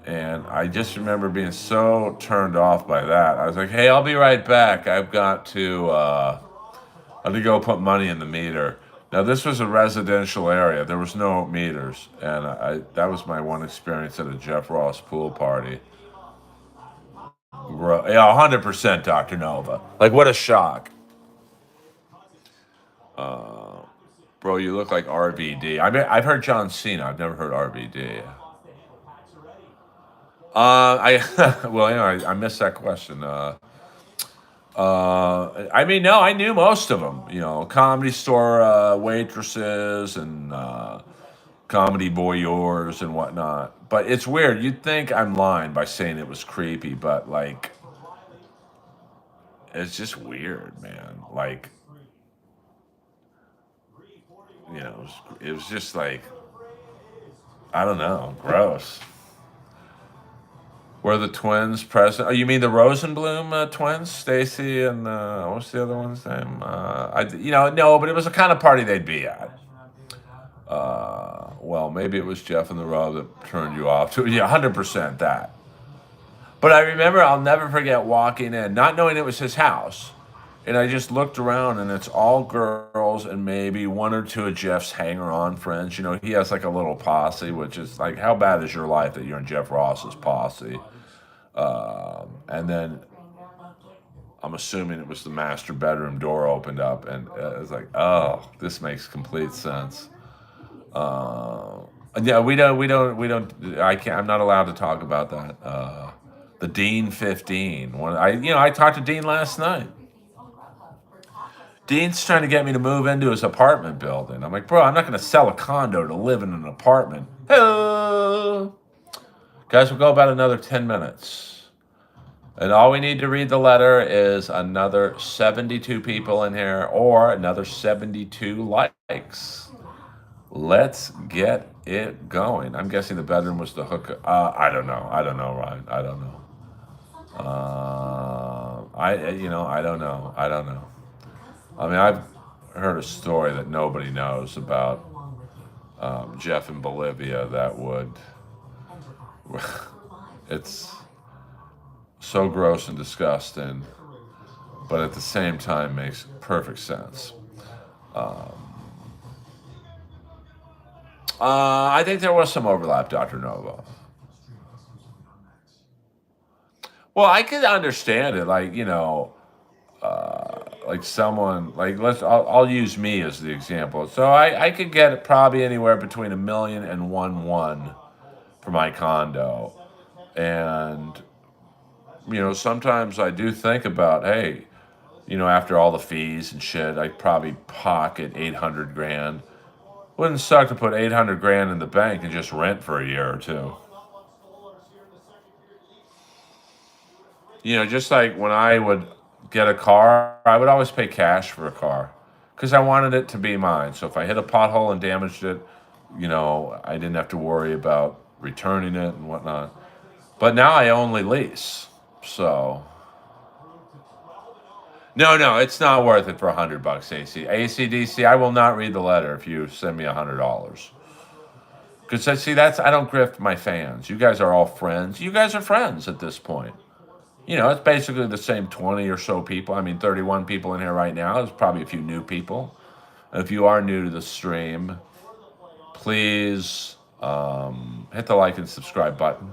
And I just remember being so turned off by that. I was like, "Hey, I'll be right back. I have to go put money in the meter." Now, this was a residential area. There was no meters, and that was my one experience at a Jeff Ross pool party. Yeah, 100%, Dr. Nova. Like, what a shock. Uh, Bro, you look like RVD. I mean, I've heard John Cena. I've never heard RVD. Well, I missed that question. I mean, no, I knew most of them. Comedy store waitresses and comedy voyeurs and whatnot. But it's weird. You'd think I'm lying by saying it was creepy, but like, it's just weird, man. Like, it was just like, I don't know, gross. Were the twins present? Oh, you mean the Rosenblum twins, Stacy and what's the other one's name? No, but it was the kind of party they'd be at. Well, maybe it was Jeff and the Rob that turned you off to. Yeah, 100% that. But I remember, I'll never forget walking in, not knowing it was his house. And I just looked around, and it's all girls and maybe one or two of Jeff's hanger-on friends. He has like a little posse, which is like, how bad is your life that you're in Jeff Ross's posse? And then I'm assuming it was the master bedroom door opened up, and it was like, oh, this makes complete sense. Uh, yeah, I can't. I'm not allowed to talk about that. The Dean 15. I talked to Dean last night. Dean's trying to get me to move into his apartment building. I'm like, bro, I'm not going to sell a condo to live in an apartment. Hello, guys. We'll go about another 10 minutes, and all we need to read the letter is another 72 people in here or another 72 likes. Let's get it going. I'm guessing the bedroom was the hook. I don't know. I don't know, Ryan. I don't know. I don't know. I don't know. I mean, I've heard a story that nobody knows about Jeff in Bolivia that would. It's so gross and disgusting, but at the same time makes perfect sense. Um, I think there was some overlap, Dr. Nova. Well, I could understand it, like someone like I'll use me as the example. So I could get probably anywhere between a million and one for my condo, and sometimes I do think about, hey, after all the fees and shit, I probably pocket 800 grand. Wouldn't suck to put 800 grand in the bank and just rent for a year or two. Just like when I would get a car, I would always pay cash for a car because I wanted it to be mine. So if I hit a pothole and damaged it, I didn't have to worry about returning it and whatnot. But now I only lease. So, no, it's not worth it for $100, ACDC. I will not read the letter if you send me $100. Because I don't grift my fans. You guys are all friends. You guys are friends at this point. It's basically the same 20 or so people. I mean, 31 people in here right now. There's probably a few new people. If you are new to the stream, please hit the like and subscribe button.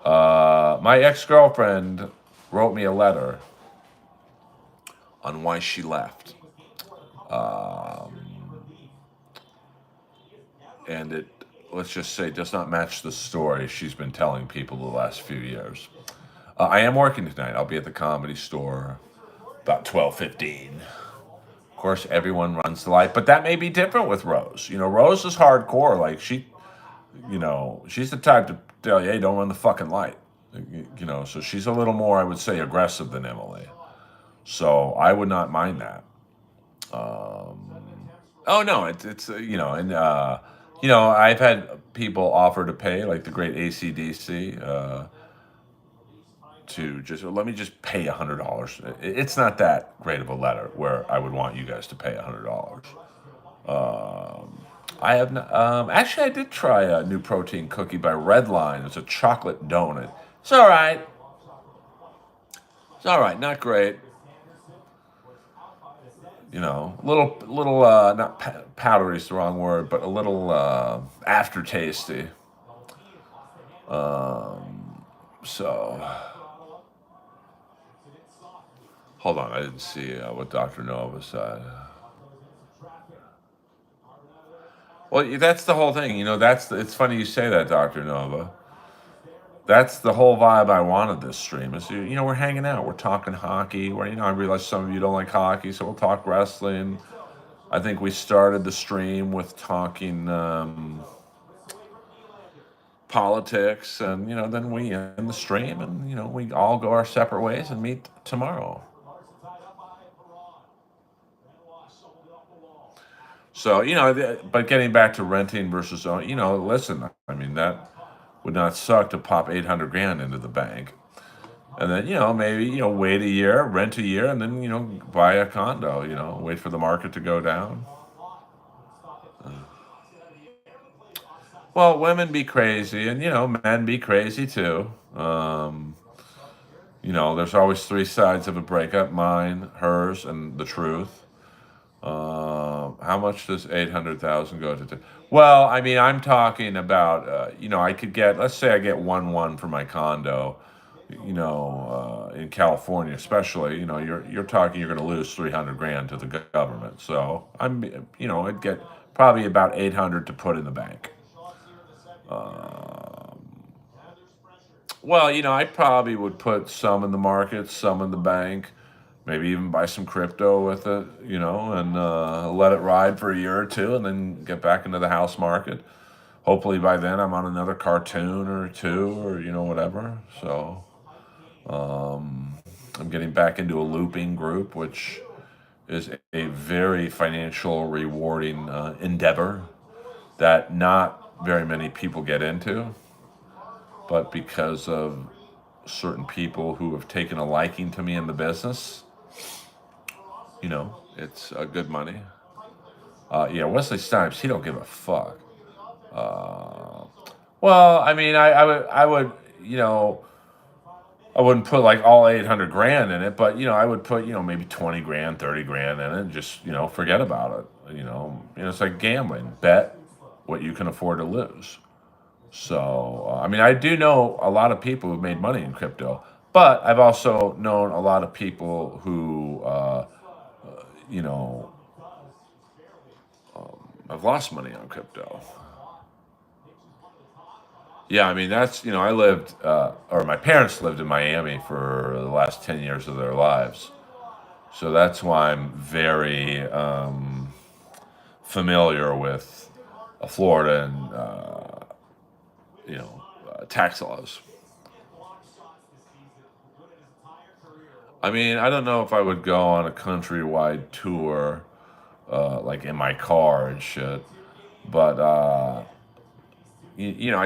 My ex-girlfriend wrote me a letter on why she left. Um, and it, let's just say, does not match the story she's been telling people the last few years. I am working tonight. I'll be at the Comedy Store about 12:15. Of course, everyone runs the light, but that may be different with Rose. Rose is hardcore. Like she's the type to tell you, hey, don't run the fucking light. So she's a little more, I would say, aggressive than Emily. So I would not mind that. Um, oh no, it's and I've had people offer to pay, like the great ACDC. To just let me just pay $100. It's not that great of a letter where I would want you guys to pay $100. I have not, actually I did try a new protein cookie by Redline. It's a chocolate donut. It's all right. It's all right. Not great. Little not powdery is the wrong word, but a little aftertasty. So. Hold on, I didn't see what Dr. Nova said. Well, that's the whole thing. It's funny you say that, Dr. Nova. That's the whole vibe I wanted this stream is, we're hanging out. We're talking hockey. I realize some of you don't like hockey, so we'll talk wrestling. I think we started the stream with talking politics, and then we end the stream, and we all go our separate ways and meet tomorrow. So but getting back to renting versus listen, I mean that would not suck to pop 800 grand into the bank, and then maybe wait a year, rent a year, and then buy a condo. Wait for the market to go down. Well, women be crazy, and men be crazy too. There's always three sides of a breakup: mine, hers, and the truth. How much does 800,000 go to? Well, I mean, I'm talking about, I could get, let's say I get 1-1 for my condo, in California, especially, you're talking, you're going to lose 300 grand to the government. So I'd get probably about 800 to put in the bank. Well, I probably would put some in the market, some in the bank, maybe even buy some crypto with it, and let it ride for a year or two, and then get back into the house market. Hopefully by then I'm on another cartoon or two, or whatever. So I'm getting back into a looping group, which is a very financial rewarding endeavor that not very many people get into, but because of certain people who have taken a liking to me in the business, it's good money. Yeah, Wesley Snipes, he don't give a fuck. Uh, well, I mean, I would, I wouldn't put like all 800 grand in it, but I would put, maybe 20 grand, 30 grand in it, and just, forget about it. It's like gambling. Bet what you can afford to lose. So, I mean, I do know a lot of people who've made money in crypto, but I've also known a lot of people who, you know, have lost money on crypto. Yeah, I mean, I lived, or my parents lived in Miami for the last 10 years of their lives. So that's why I'm very familiar with Florida and, tax laws. I mean, I don't know if I would go on a countrywide tour, like in my car and shit, but I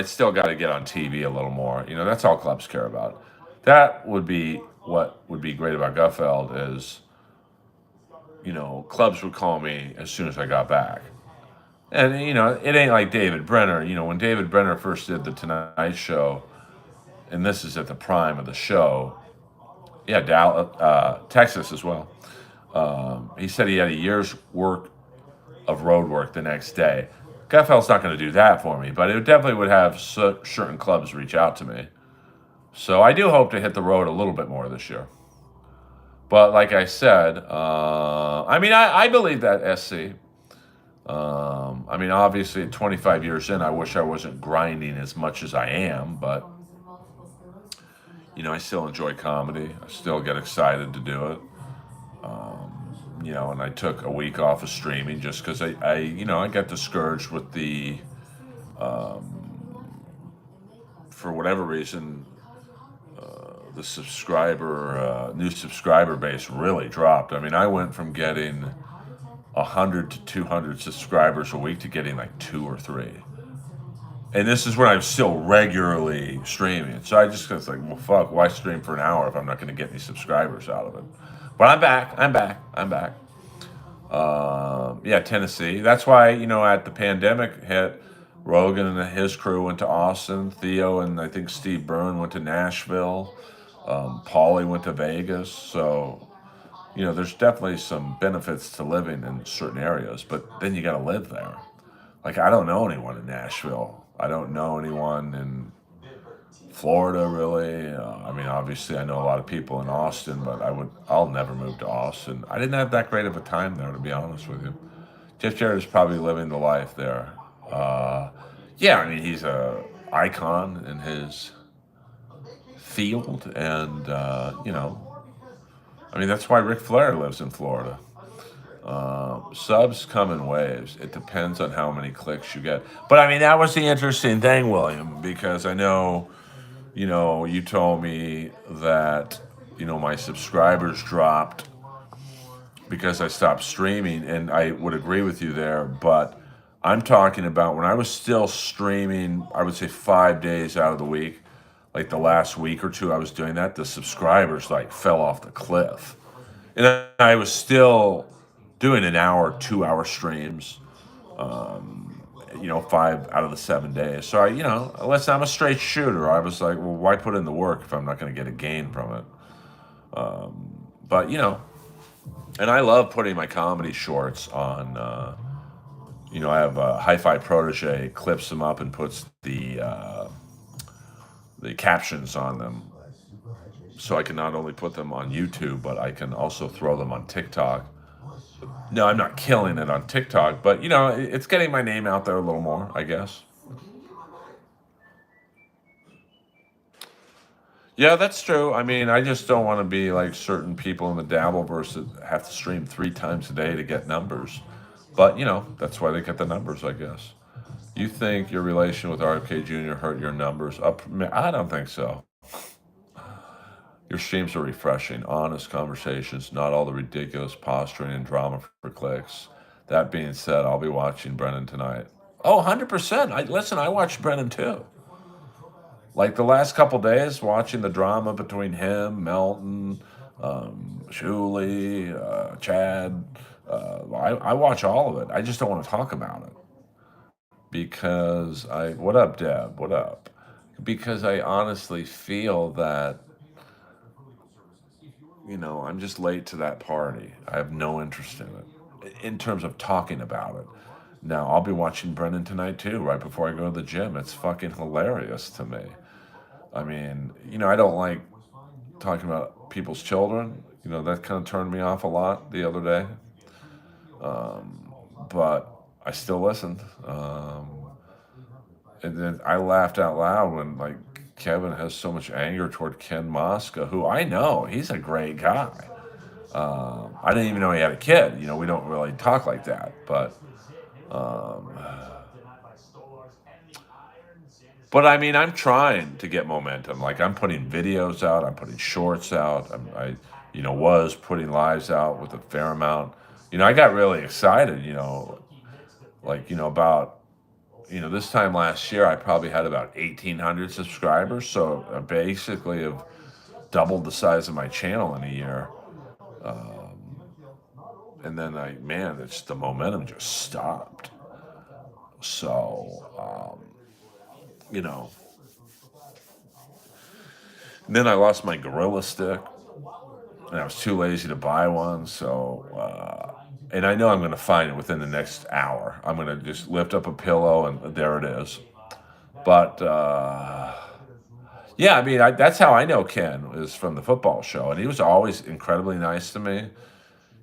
still got to get on TV a little more. That's all clubs care about. That would be what would be great about Gutfeld is, clubs would call me as soon as I got back. And, it ain't like David Brenner. When David Brenner first did the Tonight Show, and this is at the prime of the show, yeah, Dallas, Texas as well. He said he had a year's work of road work the next day. Gutfeld's not going to do that for me, but it definitely would have certain clubs reach out to me. So I do hope to hit the road a little bit more this year. But like I said, I mean, I believe that SC. I mean, obviously, at 25 years in, I wish I wasn't grinding as much as I am, but I still enjoy comedy. I still get excited to do it. And I took a week off of streaming just because I got discouraged with for whatever reason, the new subscriber base really dropped. I mean, I went from getting 100 to 200 subscribers a week to getting like 2 or 3. And this is when I'm still regularly streaming. So I just was like, well, fuck, why stream for an hour if I'm not going to get any subscribers out of it? But I'm back. I'm back. Yeah, Tennessee. That's why, at the pandemic hit, Rogan and his crew went to Austin. Theo and I think Steve Byrne went to Nashville. Paulie went to Vegas. So, there's definitely some benefits to living in certain areas, but then you got to live there. Like, I don't know anyone in Nashville. I don't know anyone in Florida, really. I mean, obviously, I know a lot of people in Austin, but I'll never move to Austin. I didn't have that great of a time there, to be honest with you. Jeff Jarrett is probably living the life there. Uh, yeah, I mean, he's a icon in his field, and I mean, that's why Ric Flair lives in Florida. Subs come in waves. It depends on how many clicks you get. But I mean, that was the interesting thing, William, because I know, you told me that, my subscribers dropped because I stopped streaming, and I would agree with you there. But I'm talking about when I was still streaming, I would say 5 days out of the week, like the last week or two I was doing that, the subscribers like fell off the cliff. And I was still doing an hour, 2 hour streams, 5 out of the 7 days. So unless I'm a straight shooter, I was like, well, why put in the work if I'm not going to get a gain from it? But and I love putting my comedy shorts on. I have a Hi-Fi Protege clips them up and puts the captions on them, so I can not only put them on YouTube, but I can also throw them on TikTok. No, I'm not killing it on TikTok, but it's getting my name out there a little more, I guess. Yeah, that's true. I mean, I just don't want to be like certain people in the Dabbleverse that have to stream 3 times a day to get numbers. But that's why they get the numbers, I guess. You think your relation with RFK Jr. hurt your numbers up? I don't think so. Your streams are refreshing, honest conversations, not all the ridiculous posturing and drama for clicks. That being said, I'll be watching Brennan tonight. Oh, 100%. I watched Brennan too. Like the last couple days, watching the drama between him, Melton, Shuley, Chad. I watch all of it. I just don't want to talk about it because What up, Deb? What up? Because I honestly feel that I'm just late to that party. I have no interest in it in terms of talking about it. Now, I'll be watching Brennan tonight too, right before I go to the gym. It's fucking hilarious to me. I mean, I don't like talking about people's children. That kind of turned me off a lot the other day. But I still listened. And then I laughed out loud when like Kevin has so much anger toward Ken Mosca, who I know he's a great guy. I didn't even know he had a kid. We don't really talk like that, um, but I mean, I'm trying to get momentum. Like I'm putting videos out, I'm putting shorts out. Was putting lives out with a fair amount. I got really excited. About this time last year, I probably had about 1,800 subscribers. So I basically have doubled the size of my channel in a year. And then it's the momentum just stopped. So, you know, then I lost my Gorilla Stick, and I was too lazy to buy one. So, and I know I'm going to find it within the next hour. I'm going to just lift up a pillow, and there it is. But yeah, I mean, that's how I know Ken is from the football show, and he was always incredibly nice to me.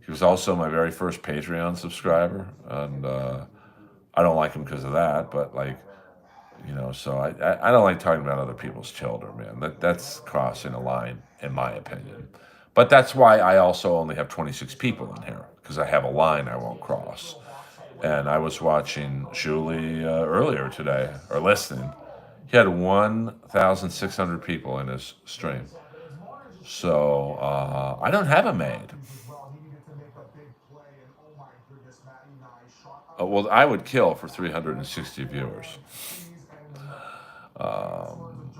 He was also my very first Patreon subscriber, and I don't like him because of that. But like, so I don't like talking about other people's children, man. That's crossing a line, in my opinion. But that's why I also only have 26 people in here because I have a line I won't cross. And I was watching Julie earlier today, or listening. He had 1,600 people in his stream. So I don't have a maid. Well, I would kill for 360 viewers. Um,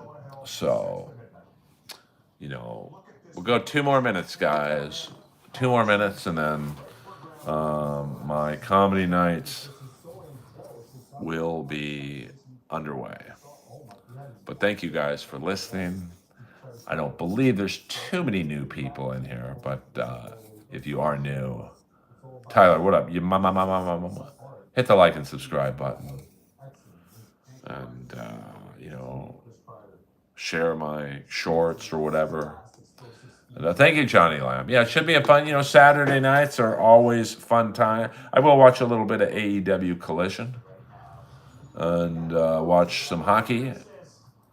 so, we'll go 2 more minutes, guys. 2 more minutes, and then my comedy nights will be underway. But thank you guys for listening. I don't believe there's too many new people in here, but if you are new, Tyler, what up? Hit the like and subscribe button, and share my shorts or whatever. And, thank you, Johnny Lamb. Yeah, it should be a fun. Saturday nights are always fun time. I will watch a little bit of AEW Collision and watch some hockey.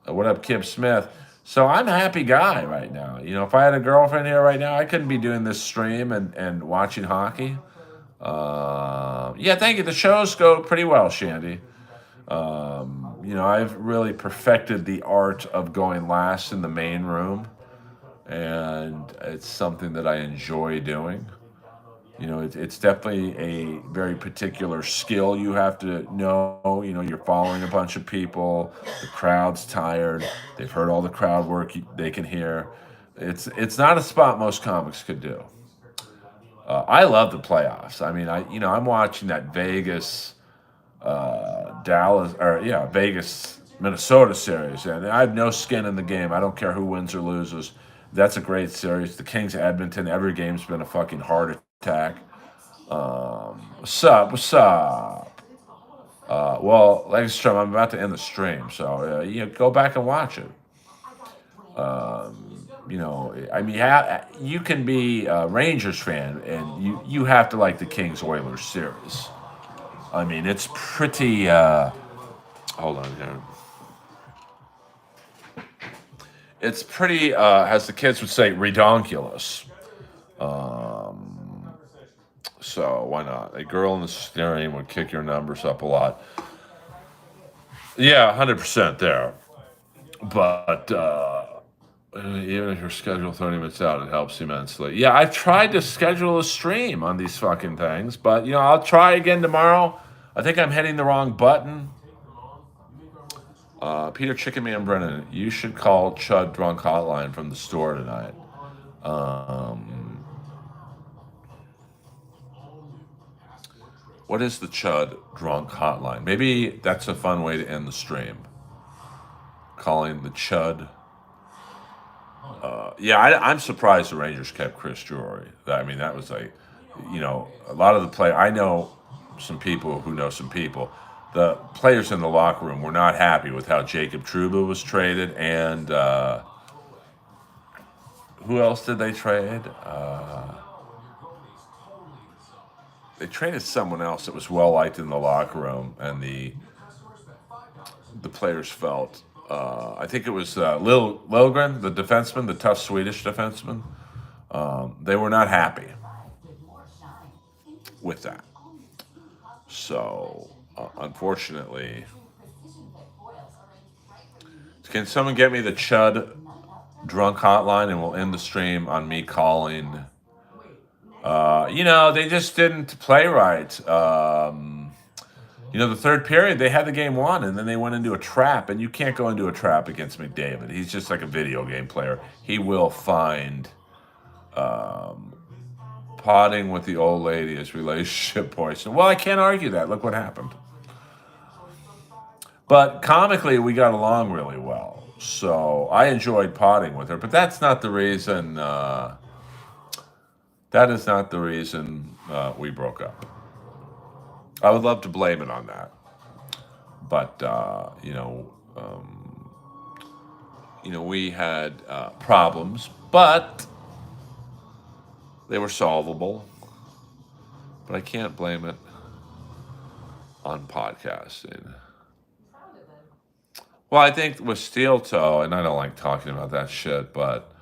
What up, Kip Smith? So I'm a happy guy right now. If I had a girlfriend here right now, I couldn't be doing this stream and watching hockey. Yeah, thank you. The shows go pretty well, Shandy. I've really perfected the art of going last in the main room, and it's something that I enjoy doing. It's definitely a very particular skill you have to know. You're following a bunch of people. The crowd's tired. They've heard all the crowd work they can hear. It's not a spot most comics could do. I love the playoffs. I mean, I'm watching that Vegas, Dallas, or yeah, Vegas, Minnesota series, and I have no skin in the game. I don't care who wins or loses. That's a great series. The Kings of Edmonton. Every game's been a fucking heart attack. What's up? What's up? Well, Legstrom, I'm about to end the stream, so go back and watch it. I mean, you can be a Rangers fan, and you have to like the Kings Oilers series. I mean, it's pretty. Hold on here. It's pretty, as the kids would say, redonkulous. So why not? A girl in the steering would kick your numbers up a lot. Yeah, 100% there. But even if you're scheduled 30 minutes out, it helps immensely. Yeah, I've tried to schedule a stream on these fucking things, but I'll try again tomorrow. I think I'm hitting the wrong button. Peter Chicken Man Brennan, you should call Chud Drunk Hotline from the store tonight. What is the Chud Drunk Hotline? Maybe that's a fun way to end the stream. Calling the Chud. Yeah, I'm surprised the Rangers kept Chris Drury. I mean, that was like, a lot of the play. I know some people who know some people. The players in the locker room were not happy with how Jacob Trouba was traded, and who else did they trade? They traded someone else that was well liked in the locker room, and the players felt. I think it was Lilgren, the defenseman, the tough Swedish defenseman. They were not happy with that. So, unfortunately, can someone get me the Chud Drunk Hotline, and we'll end the stream on me calling. They just didn't play right. The third period, they had the game won, and then they went into a trap, and you can't go into a trap against McDavid. He's just like a video game player. He will find potting with the old lady is relationship poison. Well, I can't argue that. Look what happened. But comically, we got along really well. So I enjoyed potting with her, but that's not the reason. That is not the reason we broke up. I would love to blame it on that, but we had problems, but they were solvable. But I can't blame it on podcasting. Well, I think with steel toe, and I don't like talking about that shit, but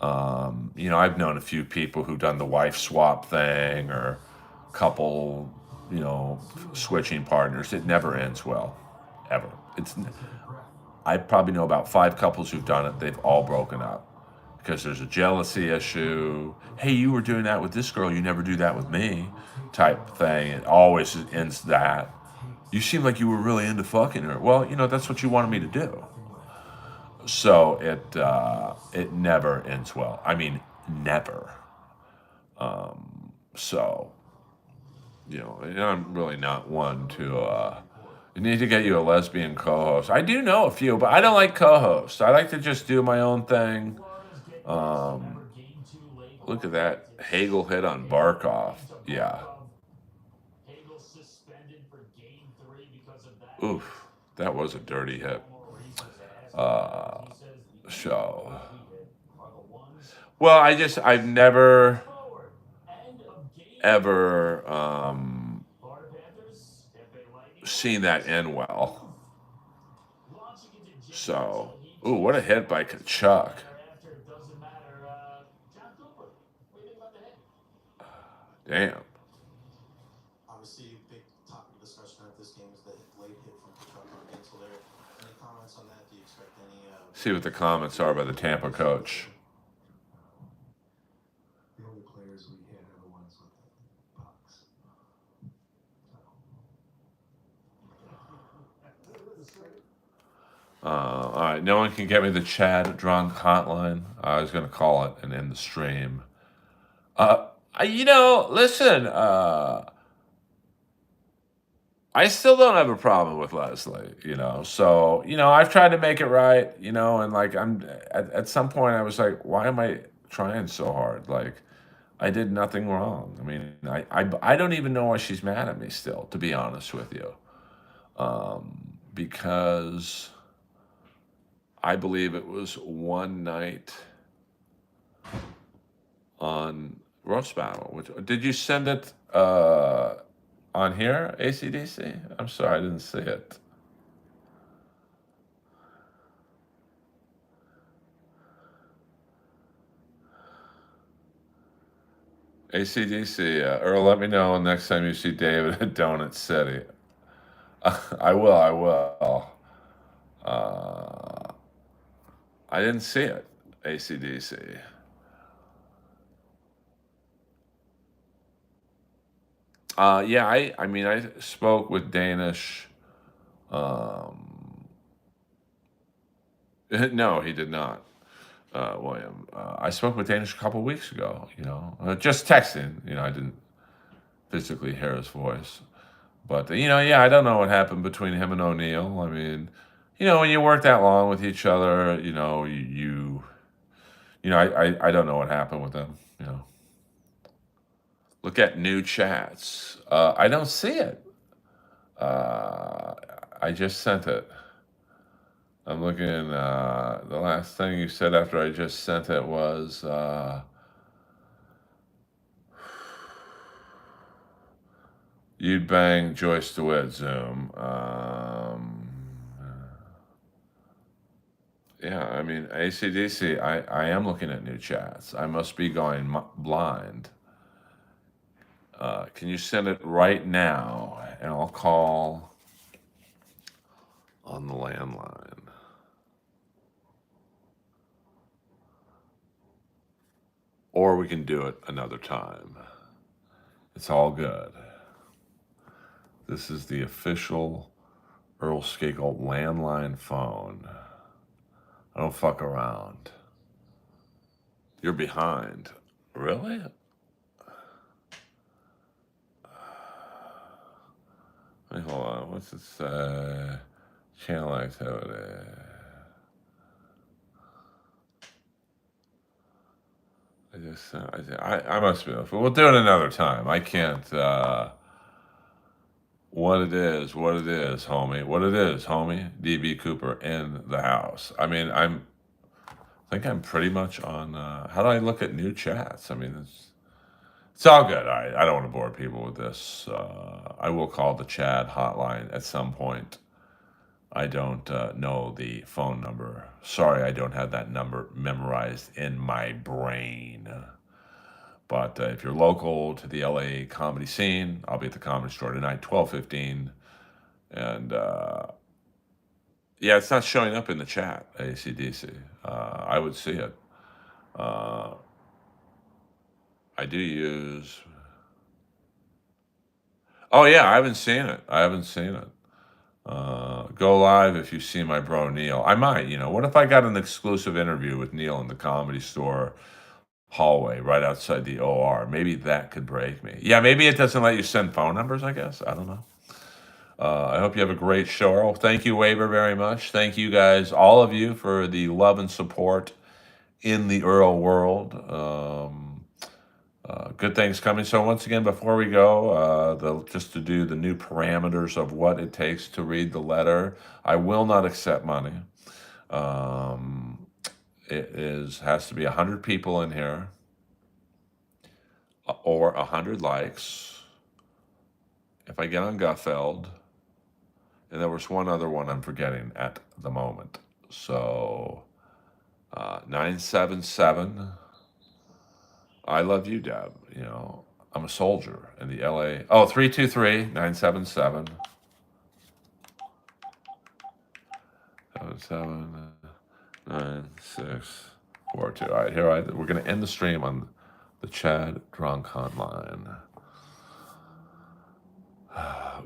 I've known a few people who've done the wife swap thing or couple, switching partners. It never ends well, ever. I probably know about 5 couples who've done it. They've all broken up because there's a jealousy issue. Hey, you were doing that with this girl. You never do that with me, type thing. It always ends that. You seem like you were really into fucking her. Well, that's what you wanted me to do. So it never ends well. I mean, never. So, I'm really not one to. You need to get you a lesbian co-host. I do know a few, but I don't like co-hosts. I like to just do my own thing. Look at that. Hagel hit on Barkov. Yeah. Oof. That was a dirty hit. So, well, I've never ever seen that end well. So, ooh, what a hit by Kachuk. Damn. See what the comments are by the Tampa coach. All right, no one can get me the Chad drunk hotline. I was going to call it and end the stream. Listen, I still don't have a problem with Leslie, So, I've tried to make it right, and like at some point I was like, why am I trying so hard? Like, I did nothing wrong. I mean, I don't even know why she's mad at me still, to be honest with you. Because I believe it was one night on Roast Battle. Which did you send it on here, ACDC? I'm sorry, I didn't see it. ACDC, Earl, let me know next time you see David at Donut City. I will, I will. I didn't see it, ACDC. Yeah, I mean, I spoke with Danish. Um, no, he did not, William. I spoke with Danish a couple weeks ago, just texting. I didn't physically hear his voice. But, yeah, I don't know what happened between him and O'Neill. I mean, when you work that long with each other, I don't know what happened with them. Look at new chats. I don't see it. Uh, I just sent it. I'm looking. The last thing you said after I just sent it was, you'd bang Joyce DeWitt, Zoom. Yeah, I mean, ACDC, I am looking at new chats. I must be going blind. Can you send it right now? And I'll call on the landline. Or we can do it another time. It's all good. This is the official Earl Skakel landline phone. I don't fuck around. You're behind. Really? Wait, hold on. What's it say? Channel activity. I must be. We'll do it another time. I can't. What it is, homie. What it is, homie. DB Cooper in the house. I mean, I think I'm pretty much on. How do I look at new chats? I mean, it's all good. All right, I don't want to bore people with this. I will call the Chad hotline at some point. I don't know the phone number. Sorry, I don't have that number memorized in my brain. But if you're local to the LA comedy scene, I'll be at the Comedy Store tonight, 12:15. And yeah, it's not showing up in the chat, ACDC. I would see it. Uh, I do use. Oh yeah, I haven't seen it. Go live if you see my bro Neil. I might. What if I got an exclusive interview with Neil in the Comedy Store hallway right outside the OR? Maybe that could break me. Yeah, maybe it doesn't let you send phone numbers. I guess I don't know. I hope you have a great show, Earl. Thank you, Waver, very much. Thank you guys, all of you, for the love and support in the Earl world. Good things coming. So once again, before we go, just to do the new parameters of what it takes to read the letter, I will not accept money. Um, has to be 100 people in here or 100 likes. If I get on Gutfeld, and there was one other one I'm forgetting at the moment. So 977. I love you, Deb. You know, I'm a soldier in the LA. Oh, 323 977 7642. All right, we're going to end the stream on the Chad Drunk Hotline.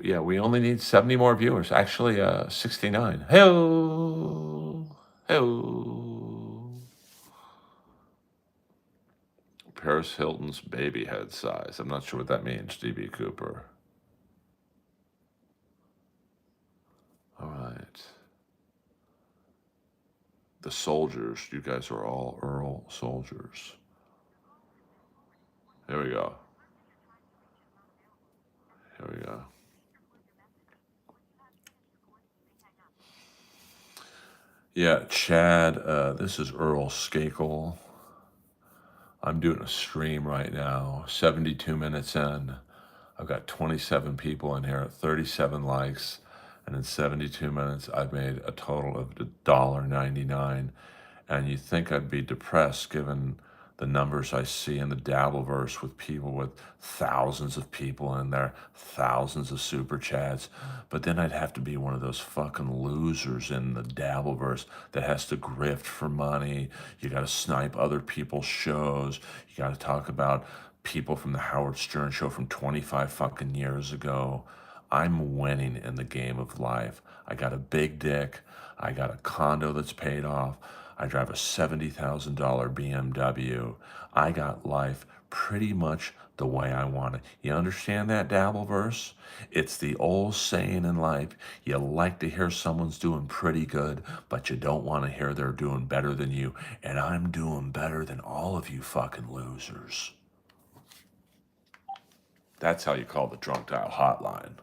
Yeah, we only need 70 more viewers. Actually, 69. Hey-o. Hey-o. Paris Hilton's baby head size. I'm not sure what that means, DB Cooper. All right. The soldiers. You guys are all Earl soldiers. Here we go. Here we go. Yeah, Chad, this is Earl Skakel. I'm doing a stream right now, 72 minutes in. I've got 27 people in here, 37 likes, and in 72 minutes, I've made a total of $1.99. And you'd think I'd be depressed given the numbers I see in the Dabbleverse with people with thousands of people in there, thousands of super chats. But then I'd have to be one of those fucking losers in the Dabbleverse that has to grift for money. You got to snipe other people's shows. You got to talk about people from the Howard Stern show from 25 fucking years ago. I'm winning in the game of life. I got a big dick. I got a condo that's paid off. I drive a $70,000 BMW. I got life pretty much the way I want it. You understand that, Dabbleverse? It's the old saying in life, you like to hear someone's doing pretty good, but you don't want to hear they're doing better than you. And I'm doing better than all of you fucking losers. That's how you call the Drunk Dial hotline.